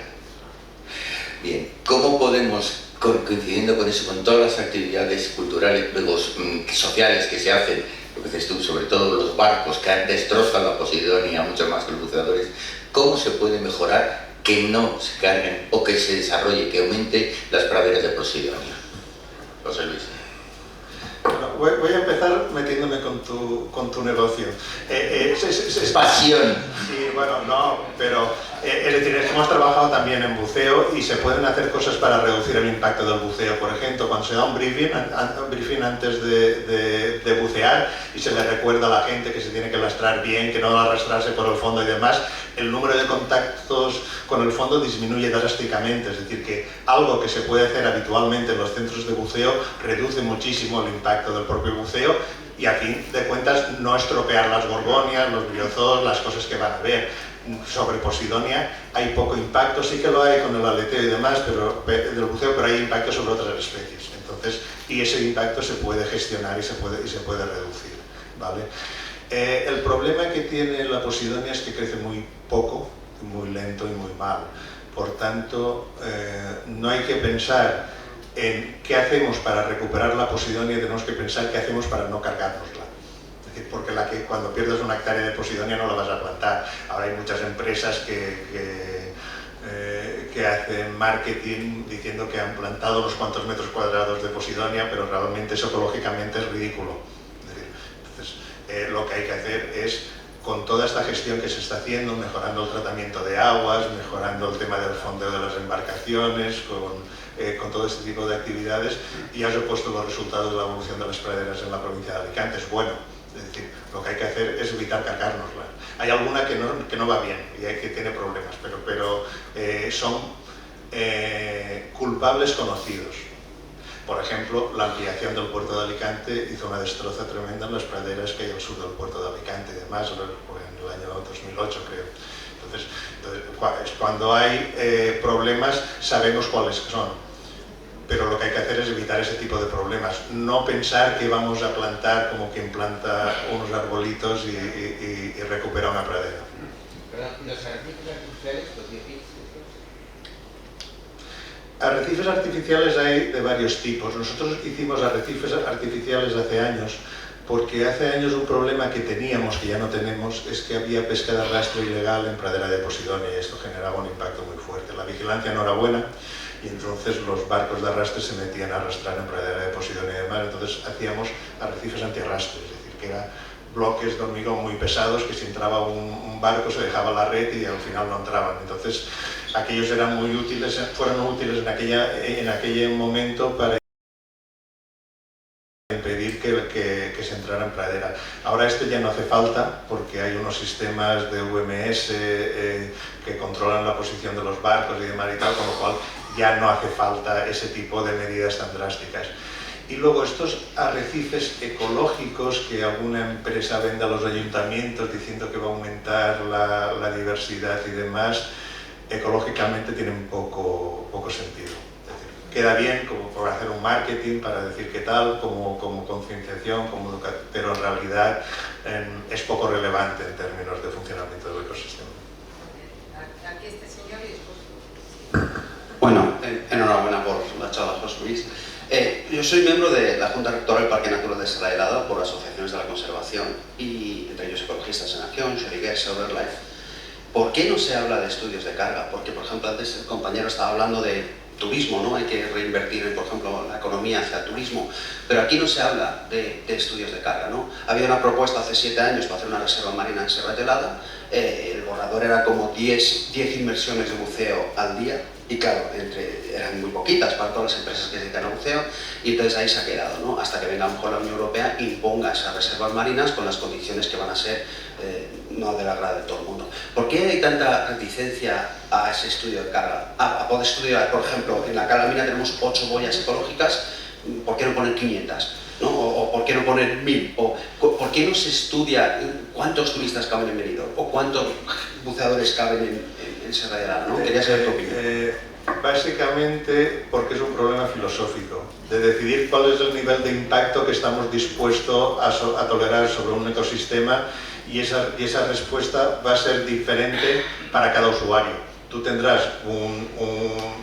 Bien, ¿cómo podemos, coincidiendo con eso, con todas las actividades culturales, sociales que se hacen, lo que dices tú, sobre todo los barcos que destrozan la Posidonia mucho más que los buceadores, cómo se puede mejorar que no se carguen o que se desarrolle, que aumente las praderas de Posidonia? José Luis. Bueno, voy a empezar metiéndome con tu negocio. Es pasión. Sí, bueno, no, pero es decir, hemos trabajado también en buceo y se pueden hacer cosas para reducir el impacto del buceo. Por ejemplo, cuando se da un briefing antes de bucear y se le recuerda a la gente que se tiene que lastrar bien, que no va a arrastrarse por el fondo y demás, el número de contactos con el fondo disminuye drásticamente. Es decir, que algo que se puede hacer habitualmente en los centros de buceo reduce muchísimo el impacto del propio buceo y a fin de cuentas no estropear las gorgonias, los briozoos, las cosas que van a haber. Sobre Posidonia hay poco impacto, sí que lo hay con el aleteo y demás, del buceo, pero hay impacto sobre otras especies. Entonces, y ese impacto se puede gestionar y se puede reducir, ¿vale? El problema que tiene la Posidonia es que crece muy poco, muy lento y muy mal. Por tanto, no hay que pensar en qué hacemos para recuperar la Posidonia, tenemos que pensar qué hacemos para no cargárnosla. Es decir, porque cuando pierdes una hectárea de Posidonia no la vas a plantar. Ahora hay muchas empresas que hacen marketing diciendo que han plantado unos cuantos metros cuadrados de Posidonia, pero realmente eso ecológicamente es ridículo. Es decir, Entonces, lo que hay que hacer es, con toda esta gestión que se está haciendo, mejorando el tratamiento de aguas, mejorando el tema del fondeo de las embarcaciones, con todo este tipo de actividades, y has puesto los resultados de la evolución de las praderas en la provincia de Alicante. Es bueno, es decir, lo que hay que hacer es evitar cargárnosla. Hay alguna que no va bien y hay que tiene problemas, pero son culpables conocidos. Por ejemplo, la ampliación del puerto de Alicante hizo una destroza tremenda en las praderas que hay al sur del puerto de Alicante y demás, en el año 2008 creo. Entonces cuando hay problemas sabemos cuáles son, pero lo que hay que hacer es evitar ese tipo de problemas, no pensar que vamos a plantar como quien planta unos arbolitos y recupera una pradera. Los arrecifes artificiales, los dijiste. Arrecifes artificiales hay de varios tipos. Nosotros hicimos arrecifes artificiales hace años, porque hace años un problema que teníamos, que ya no tenemos, es que había pesca de arrastre ilegal en pradera de Posidonia y esto generaba un impacto muy fuerte. La vigilancia no era buena y entonces los barcos de arrastre se metían a arrastrar en pradera de Posidonia y demás, entonces hacíamos arrecifes antiarrastre, es decir, que eran bloques de hormigón muy pesados que si entraba un barco se dejaba la red y al final no entraban. Entonces aquellos eran muy útiles, fueron útiles en aquel momento para impedir que se entrara en pradera. Ahora esto ya no hace falta porque hay unos sistemas de UMS que controlan la posición de los barcos y demás y tal, con lo cual ya no hace falta ese tipo de medidas tan drásticas. Y luego estos arrecifes ecológicos que alguna empresa vende a los ayuntamientos diciendo que va a aumentar la diversidad y demás, ecológicamente tienen poco sentido. Es decir, queda bien como por hacer un marketing para decir qué tal, como concienciación, como educación, pero en realidad es poco relevante en términos de funcionamiento del ecosistema. Aquí este señor y después. Bueno, enhorabuena por la charla, José Luis. Yo soy miembro de la Junta Rectora del Parque Natural de Serra Helada por asociaciones de la conservación y entre ellos Ecologistas en Acción, Xeriguer, Silverlife. ¿Por qué no se habla de estudios de carga? Porque, por ejemplo, antes el compañero estaba hablando de turismo, ¿no? Hay que reinvertir, por ejemplo, la economía hacia el turismo, pero aquí no se habla de estudios de carga, ¿no? Había una propuesta hace 7 años para hacer una reserva marina en Serra Helada, el borrador era como 10 inmersiones de buceo al día, y claro, eran muy poquitas para todas las empresas que se dedican al buceo, y entonces ahí se ha quedado, ¿no? Hasta que venga a lo mejor la Unión Europea e imponga esas reservas marinas con las condiciones que van a ser no del agrado de todo el mundo. ¿Por qué hay tanta reticencia a ese estudio de carga? A poder estudiar, por ejemplo, en la Calamina tenemos 8 boyas ecológicas, ¿por qué no poner 500? ¿No? ¿O por qué no poner 1000? ¿O por qué no se estudia cuántos turistas caben en Benidorm? ¿O cuántos buceadores caben en Serra Helada? ¿No? Quería saber tu opinión. Básicamente porque es un problema filosófico, de decidir cuál es el nivel de impacto que estamos dispuestos a tolerar sobre un ecosistema y esa respuesta va a ser diferente para cada usuario. Tú tendrás un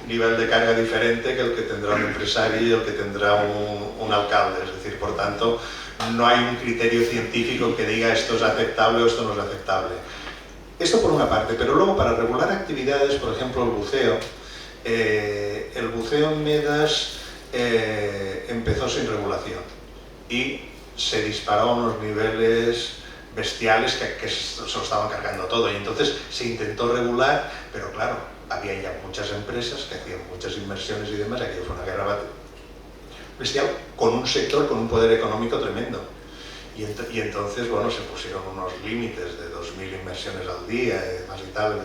nivel de carga diferente que el que tendrá un empresario y el que tendrá un alcalde, es decir, por tanto, no hay un criterio científico que diga esto es aceptable o esto no es aceptable. Esto por una parte, pero luego para regular actividades, por ejemplo el buceo en medas empezó sin regulación y se disparó a unos niveles bestiales que se lo estaban cargando todo y entonces se intentó regular, pero claro, había ya muchas empresas que hacían muchas inversiones y demás, aquello fue una guerra bestial con un sector con un poder económico tremendo. Y entonces, bueno, se pusieron unos límites de 2000 inversiones al día y demás y tal.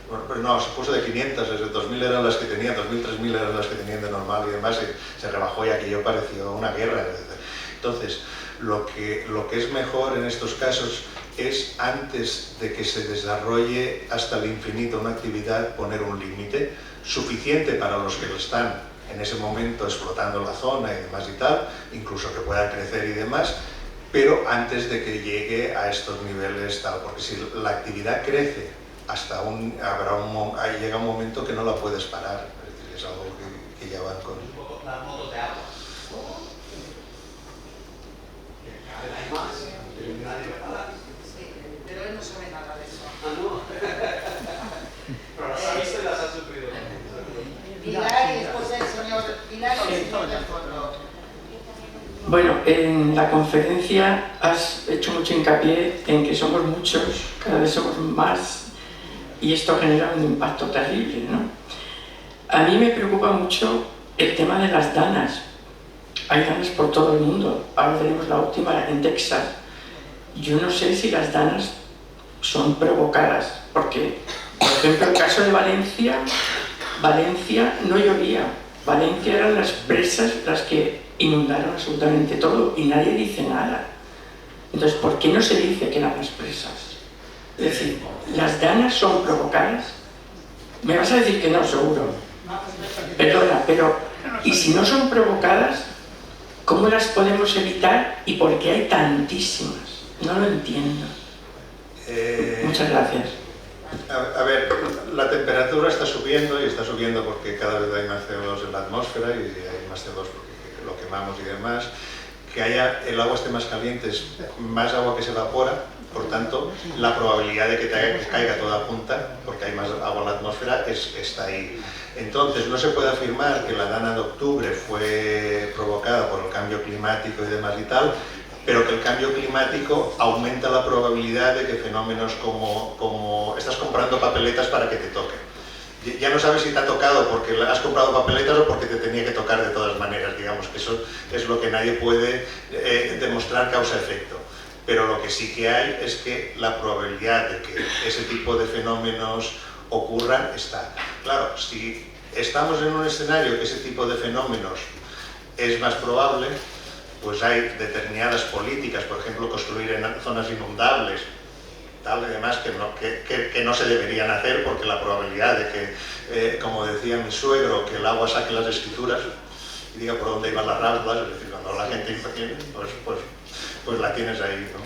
Bueno, pero no, se puso de 500, desde 2000 eran las que tenían, 2000, 3000 eran las que tenían de normal y demás, y se rebajó y aquello pareció una guerra. Entonces, lo que es mejor en estos casos es, antes de que se desarrolle hasta el infinito una actividad, poner un límite suficiente para los que lo están en ese momento explotando la zona y demás y tal, incluso que puedan crecer y demás, pero antes de que llegue a estos niveles tal, porque si la actividad crece hasta llega un momento que no la puedes parar, es decir, es algo que ya van con... Las motos de agua. Hay más, pero nadie lo para. Sí, pero él no sabe nada de eso. Ah, no. Pero las ha visto y las ha sufrido. Pilar y después el señor Pilar y el señor del fondo. Bueno, en la conferencia has hecho mucho hincapié en que somos muchos, cada vez somos más, y esto genera un impacto terrible, ¿no? A mí me preocupa mucho el tema de las danas. Hay danas por todo el mundo. Ahora tenemos la última en Texas. Yo no sé si las danas son provocadas, porque, por ejemplo, el caso de Valencia no llovía. Valencia eran las presas las que inundaron absolutamente todo y nadie dice nada. Entonces, ¿por qué no se dice que eran las presas? Es decir, ¿las danas son provocadas? Me vas a decir que no, seguro. Perdona, pero ¿y si no son provocadas, cómo las podemos evitar y por qué hay tantísimas? No lo entiendo. Muchas gracias. A ver, la temperatura está subiendo y está subiendo porque cada vez hay más CO2 en la atmósfera y hay más CO2 porque lo quemamos y demás. Que el agua esté más caliente es más agua que se evapora, por tanto la probabilidad de que caiga toda punta, porque hay más agua en la atmósfera, está ahí. Entonces no se puede afirmar que la dana de octubre fue provocada por el cambio climático y demás y tal, pero que el cambio climático aumenta la probabilidad de que fenómenos como estás comprando papeletas para que te toquen. Ya no sabes si te ha tocado porque has comprado papeletas o porque te tenía que tocar de todas maneras, digamos que eso es lo que nadie puede demostrar causa-efecto. Pero lo que sí que hay es que la probabilidad de que ese tipo de fenómenos ocurran está. Claro, si estamos en un escenario que ese tipo de fenómenos es más probable, pues hay determinadas políticas, por ejemplo, construir en zonas inundables, tal y demás, que no se deberían hacer porque la probabilidad de que, como decía mi suegro, que el agua saque las escrituras y diga por dónde iban las ramblas, es decir, cuando la gente tiene, pues la tienes ahí, ¿no?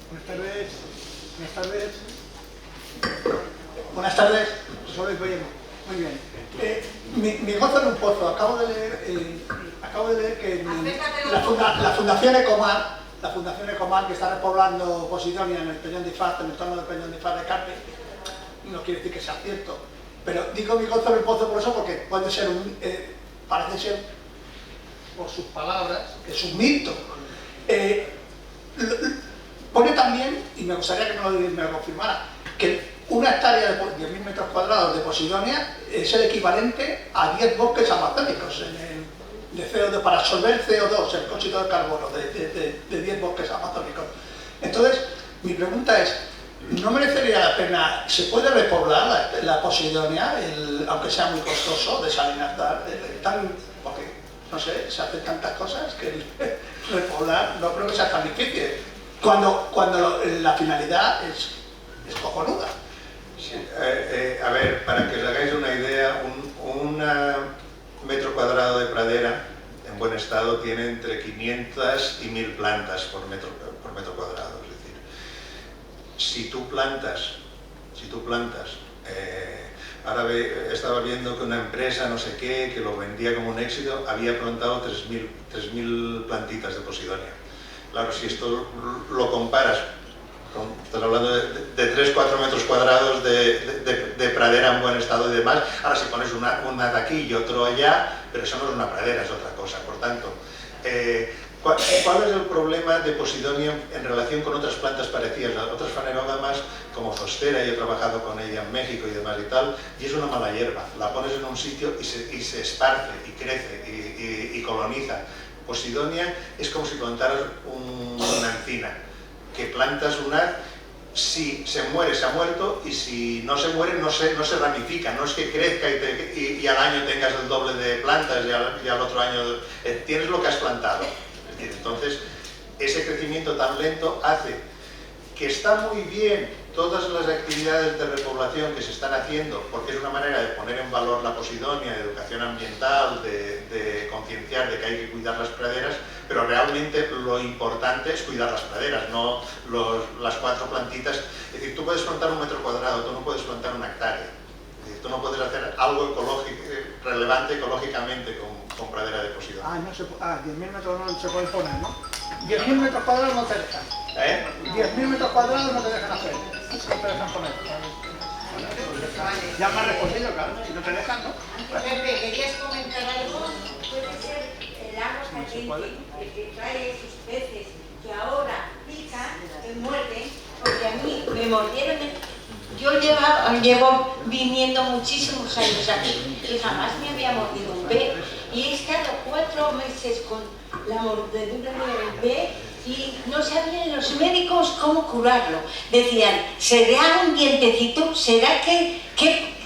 Buenas tardes. Buenas tardes. Muy bien. Mi gozo en un pozo. Acabo de leer que la Fundación Ecomar, que está repoblando Posidonia en el Peñón de Ifaz, en el entorno del Peñón de Ifaz de Carpe, no quiere decir que sea cierto, pero digo mi gozo en el pozo por eso, porque puede ser parece ser, por sus palabras, que es un mito. Pone también, y me gustaría que me lo confirmara, que una hectárea de 10.000 metros cuadrados de Posidonia es el equivalente a 10 bosques amazónicos de CO2, para absorber CO2, el dióxido de carbono, de 10 bosques amazónicos. Entonces, mi pregunta es, ¿no merecería la pena, se puede repoblar la Posidonia, aunque sea muy costoso, desalinar, porque, no sé, se hacen tantas cosas que repoblar no creo que sea tan difícil, cuando la finalidad es cojonuda? Sí, a ver, para que os hagáis una idea, un metro cuadrado de pradera en buen estado tiene entre 500 y 1000 plantas por metro cuadrado. Es decir, si tú plantas, ahora estaba viendo que una empresa no sé qué, que lo vendía como un éxito, había plantado 3.000 plantitas de Posidonia. Claro, si esto lo comparas, estás hablando de 3-4 metros cuadrados de pradera en buen estado y demás. Ahora si pones una de aquí y otro allá, pero eso no es una pradera, es otra cosa. Por tanto, ¿cuál es el problema de Posidonia en relación con otras plantas parecidas? Otras fanerógamas como Zostera, yo he trabajado con ella en México y demás y tal, y es una mala hierba. La pones en un sitio y se esparce y crece y coloniza. Posidonia es como si plantaras una encina, que plantas una, si se muere, se ha muerto, y si no se muere, no se ramifica, no es que crezca y al año tengas el doble de plantas y al otro año tienes lo que has plantado. Es decir, entonces, ese crecimiento tan lento hace que está muy bien todas las actividades de repoblación que se están haciendo, porque es una manera de poner en valor la Posidonia, de educación ambiental, de concienciar de que hay que cuidar las praderas, pero realmente lo importante es cuidar las praderas, no las 4 plantitas. Es decir, tú puedes plantar 1 metro cuadrado, tú no puedes plantar 1 hectárea. Es decir, tú no puedes hacer algo relevante ecológicamente con pradera de Posidonia. 10.000 metros no se pueden poner, ¿no? 10.000 metros cuadrados no te dejan. 10.000 metros cuadrados no te dejan hacer. No te dejan poner. Ya me has respondido, claro. Si no te dejan, ¿no? Pepe, ¿querías comentar algo? que trae esos peces que ahora pican, que muerden, porque a mí me mordieron. Yo llevo viniendo muchísimos años aquí y jamás me había mordido un pez. Y he estado 4 meses con la mordedura del pez y no sabían los médicos cómo curarlo. Decían, ¿será un dientecito? ¿Será que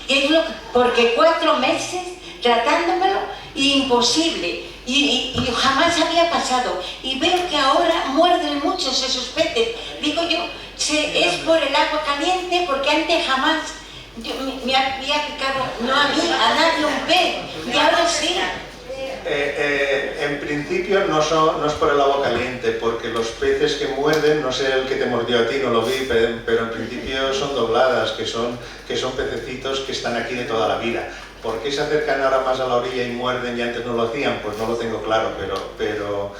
es lo que...? Porque 4 meses tratándomelo, imposible. Y jamás había pasado. Y veo que ahora muerden muchos esos peces. Digo yo, es por el agua caliente, porque antes jamás me había picado, no a mí, a nadie un pez. Y ahora sí. En principio no es por el agua caliente, porque los peces que muerden, no sé el que te mordió a ti, no lo vi, pero en principio son dobladas, que son pececitos que están aquí de toda la vida. ¿Por qué se acercan ahora más a la orilla y muerden y antes no lo hacían? Pues no lo tengo claro, pero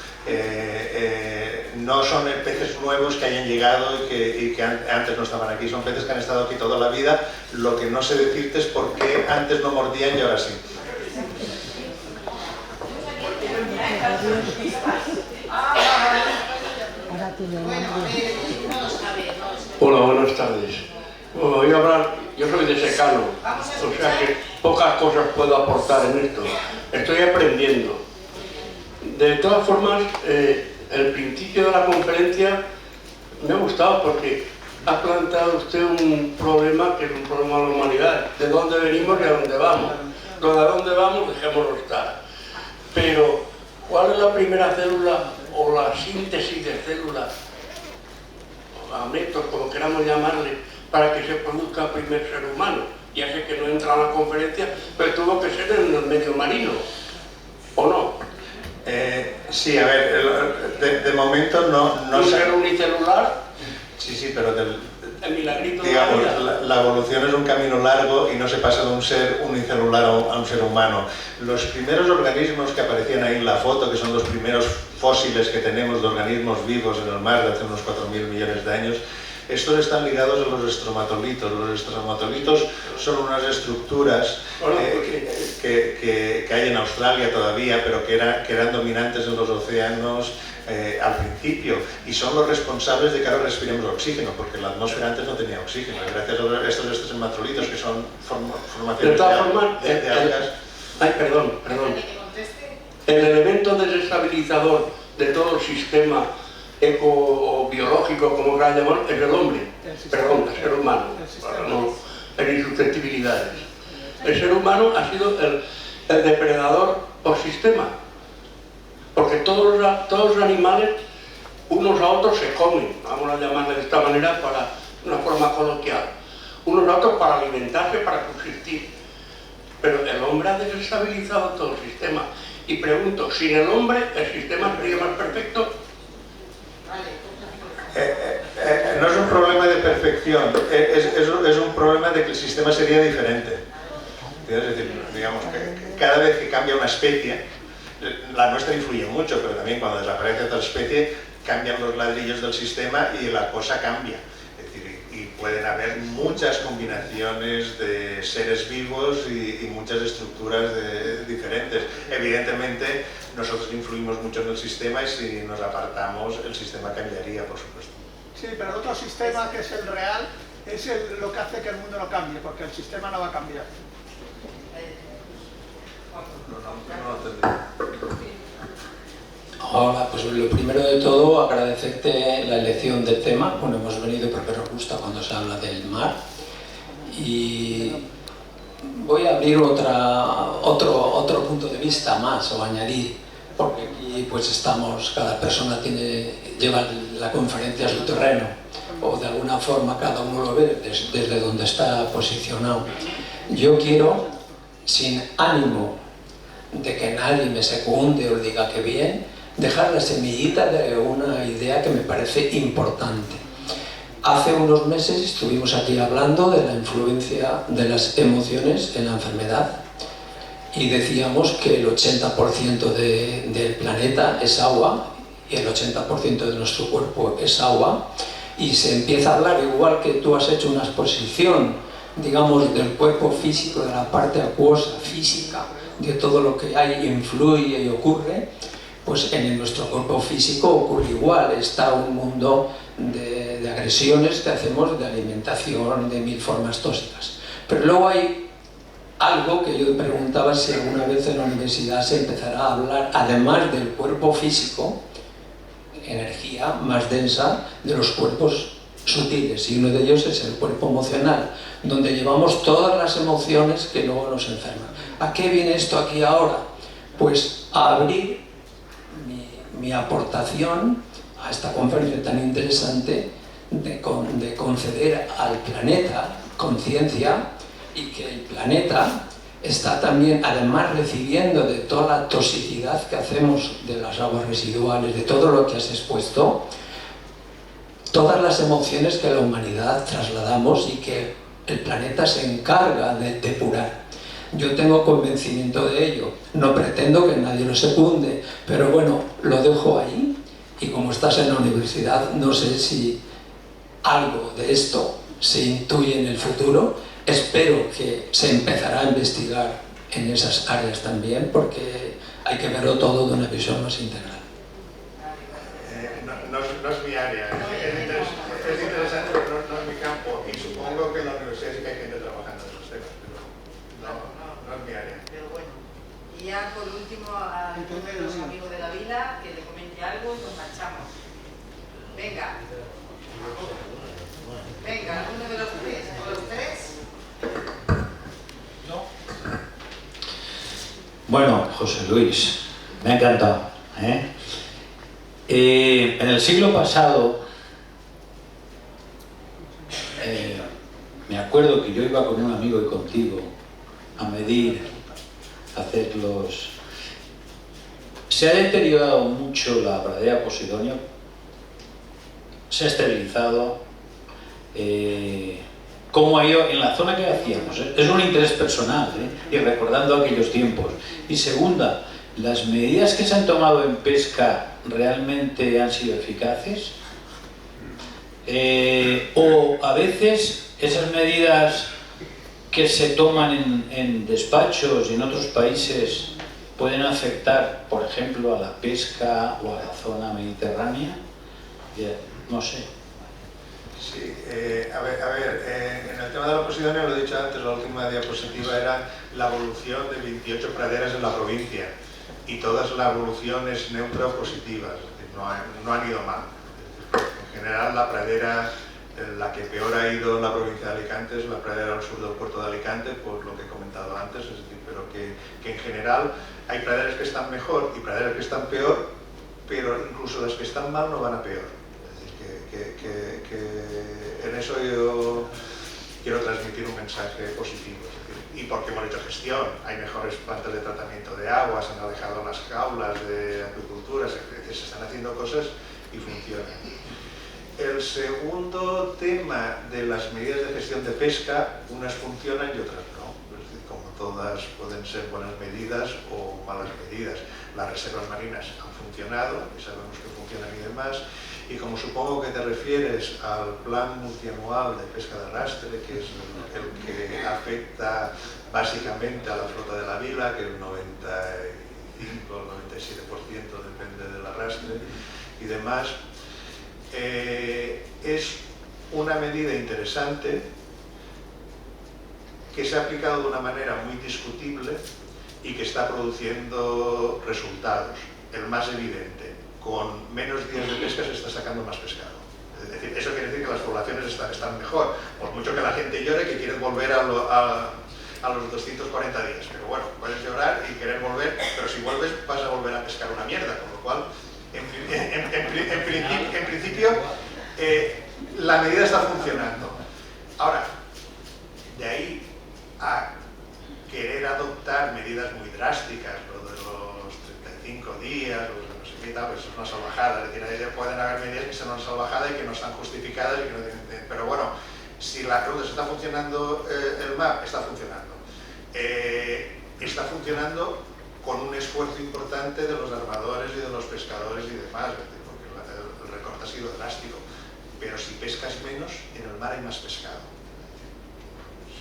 no son peces nuevos que hayan llegado y que antes no estaban aquí, son peces que han estado aquí toda la vida. Lo que no sé decirte es por qué antes no mordían y ahora sí. Hola, buenas tardes. Voy a hablar, yo soy de secano, o sea que pocas cosas puedo aportar en esto. Estoy aprendiendo. De todas formas, el principio de la conferencia me ha gustado porque ha planteado usted un problema que es un problema de la humanidad. De dónde venimos y a dónde vamos. Lo de a dónde vamos, dejémoslo estar. Pero, ¿cuál es la primera célula o la síntesis de células, o gametos, como queramos llamarle, para que se produzca el primer ser humano? Ya sé que no entra a la conferencia, pero tuvo que ser en el medio marino, ¿o no? Sí, a ver, de momento no ¿Un ser unicelular? Sí, pero el milagrito digamos, de la vida. la evolución es un camino largo y no se pasa de un ser unicelular a un ser humano. Los primeros organismos que aparecían ahí en la foto, que son los primeros fósiles que tenemos de organismos vivos en el mar de hace unos 4.000 millones de años, estos están ligados a los estromatolitos. Los estromatolitos son unas estructuras que hay en Australia todavía, pero que eran dominantes en los océanos al principio, y son los responsables de que ahora respiremos oxígeno, porque la atmósfera antes no tenía oxígeno, gracias a estos estromatolitos que son formaciones de algas. Ay, perdón. El elemento desestabilizador de todo el sistema ecobiológico, como quieran llamarlo, es el hombre, perdón, el ser humano, para no tener susceptibilidades. El ser humano ha sido el depredador por sistema, porque todos los animales, unos a otros se comen, vamos a llamarle de esta manera para una forma coloquial, unos a otros para alimentarse, para subsistir. Pero el hombre ha desestabilizado todo el sistema. Y pregunto, sin el hombre, ¿el sistema sería más perfecto? No es un problema de perfección, es un problema de que el sistema sería diferente. Es decir, digamos que cada vez que cambia una especie, la nuestra influye mucho, pero también cuando desaparece otra especie, cambian los ladrillos del sistema y la cosa cambia. Es decir, y pueden haber muchas combinaciones de seres vivos y muchas estructuras diferentes. Evidentemente, nosotros influimos mucho en el sistema y si nos apartamos, el sistema cambiaría, por supuesto. Sí, pero el otro sistema, que es el real, es lo que hace que el mundo no cambie, porque el sistema no va a cambiar. Hola, pues lo primero de todo, agradecerte la elección del tema. Bueno, hemos venido porque nos gusta cuando se habla del mar. Y voy a abrir otro punto de vista más, o añadir, porque aquí pues estamos, cada persona lleva la conferencia a su terreno, o de alguna forma cada uno lo ve desde donde está posicionado. Yo quiero, sin ánimo de que nadie me secunde o diga que bien, dejar la semillita de una idea que me parece importante. Hace unos meses estuvimos aquí hablando de la influencia de las emociones en la enfermedad y decíamos que el 80% del planeta es agua y el 80% de nuestro cuerpo es agua, y se empieza a hablar, igual que tú has hecho una exposición, digamos, del cuerpo físico, de la parte acuosa, física, de todo lo que hay, influye y ocurre, pues en nuestro cuerpo físico ocurre igual, está un mundo de agresiones que hacemos, de alimentación, de mil formas tóxicas. Pero luego hay algo que yo preguntaba si alguna vez en la universidad se empezará a hablar, además del cuerpo físico, energía más densa, de los cuerpos sutiles, y uno de ellos es el cuerpo emocional, donde llevamos todas las emociones que luego nos enferman. ¿A qué viene esto aquí ahora? Pues a abrir mi aportación a esta conferencia tan interesante de conceder al planeta conciencia, y que el planeta está también, además, recibiendo de toda la toxicidad que hacemos de las aguas residuales, de todo lo que has expuesto, todas las emociones que la humanidad trasladamos y que el planeta se encarga de depurar. Yo tengo convencimiento de ello, no pretendo que nadie lo secunde, pero bueno, lo dejo ahí, y como estás en la universidad, no sé si algo de esto se intuye en el futuro. Espero que se empezará a investigar en esas áreas también, porque hay que verlo todo de una visión más integral. No es mi área, es interesante, pero no es mi campo, y supongo que en la universidad sí que hay gente trabajando en esos temas, pero no es mi área. Pero bueno, y ya por último a uno de los amigos de la vila que le comente algo y nos marchamos. Venga. Venga, uno de los tres. ¿O los tres? No. Bueno, José Luis, me ha encantado. En el siglo pasado, me acuerdo que yo iba con un amigo y contigo a medir, a hacer los... Se ha deteriorado mucho la pradera Posidonia, se ha esterilizado. ¿Cómo ha ido en la zona que hacíamos? Es un interés personal, y recordando aquellos tiempos. Y segunda, ¿las medidas que se han tomado en pesca realmente han sido eficaces? O a veces esas medidas que se toman en despachos y en otros países pueden afectar, por ejemplo, a la pesca o a la zona mediterránea. No sé. Sí, a ver, en el tema de la Posidonia, lo he dicho antes, la última diapositiva era la evolución de 28 praderas en la provincia, y todas la evolución es neutra o positiva, es decir, no han ido mal. En general, la pradera, la que peor ha ido en la provincia de Alicante es la pradera al sur del puerto de Alicante, por lo que he comentado antes, es decir, pero que en general hay praderas que están mejor y praderas que están peor, pero incluso las que están mal no van a peor. Que en eso yo quiero transmitir un mensaje positivo, es decir, y porque hemos hecho gestión, hay mejores plantas de tratamiento de agua, se han alejado las jaulas de acuicultura, se están haciendo cosas y funcionan. El segundo tema de las medidas de gestión de pesca, unas funcionan y otras no, es decir, como todas pueden ser buenas medidas o malas medidas. Las reservas marinas han funcionado y sabemos que funcionan y demás. Y como supongo que te refieres al plan multianual de pesca de arrastre, que es el que afecta básicamente a la flota de la vila, que el 95 o 97% depende del arrastre y demás, es una medida interesante que se ha aplicado de una manera muy discutible y que está produciendo resultados. El más evidente: con menos días de pesca se está sacando más pescado. Es decir, eso quiere decir que las poblaciones están mejor, por mucho que la gente llore que quiere volver a los 240 días. Pero bueno, puedes llorar y querer volver, pero si vuelves vas a volver a pescar una mierda, con lo cual, en principio, la medida está funcionando. Ahora, de ahí a querer adoptar medidas muy drásticas, lo de los 35 días, pues es una salvajada, es decir, pueden haber medidas que sean una salvajada y que no están justificadas, y que no tienen, pero bueno, si la ruta está funcionando, el MAP está funcionando. Está funcionando con un esfuerzo importante de los armadores y de los pescadores y demás, porque el recorte ha sido drástico, pero si pescas menos, en el mar hay más pescado.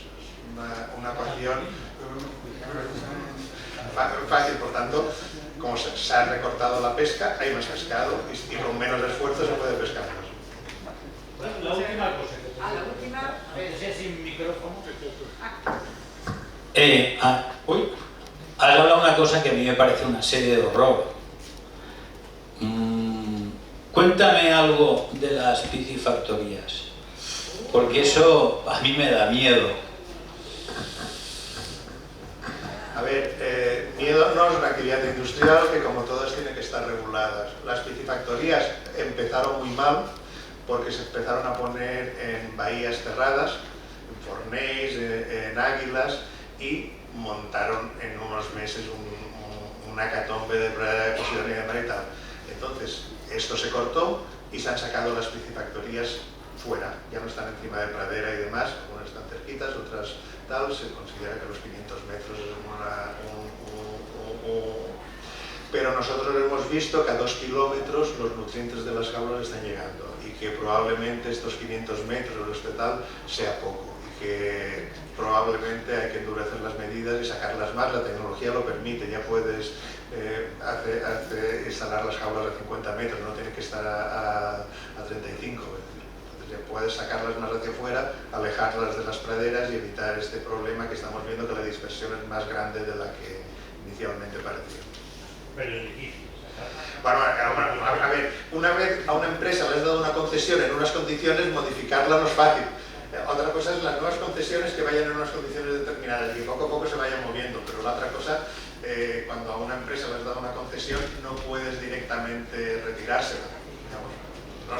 Es una ecuación fácil, por tanto, como se ha recortado la pesca, hay más pescado y con menos esfuerzo se puede pescar más. La última cosa. La última, a ver. Sea sin micrófono. Has hablado una cosa que a mí me parece una serie de horror. Cuéntame algo de las piscifactorías, porque eso a mí me da miedo. A ver, miedo no es una actividad industrial que como todas tienen que estar reguladas. Las piscifactorías empezaron muy mal porque se empezaron a poner en bahías cerradas, en Fornells, en Águilas, y montaron en unos meses una hecatombe de pradera de Posidonia de mar y tal. Entonces, esto se cortó y se han sacado las piscifactorías fuera, ya no están encima de pradera y demás, algunas están cerquitas, otras tal, se considera que los 500 metros es pero nosotros hemos visto que a 2 kilómetros los nutrientes de las jaulas están llegando y que probablemente estos 500 metros o este tal sea poco y que probablemente hay que endurecer las medidas y sacarlas más, la tecnología lo permite, ya puedes instalar las jaulas a 50 metros, no tiene que estar a 35, entonces ya puedes sacarlas más hacia afuera, alejarlas de las praderas y evitar este problema que estamos viendo, que la dispersión es más grande de la que inicialmente parecía. Pero el edificio. Bueno, a ver, una vez a una empresa le has dado una concesión en unas condiciones, modificarla no es fácil. Otra cosa es las nuevas concesiones que vayan en unas condiciones determinadas y que poco a poco se vayan moviendo, pero la otra cosa, cuando a una empresa le has dado una concesión, no puedes directamente retirársela.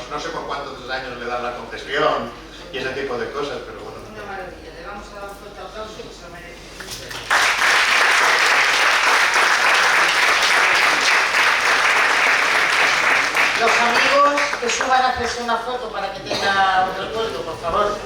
No sé por cuántos años le dan la concesión y ese tipo de cosas, pero bueno. Una maravilla, le vamos a dar un fuerte aplauso que se lo merece. Los amigos que suban a hacerse una foto para que tenga un recuerdo, por favor.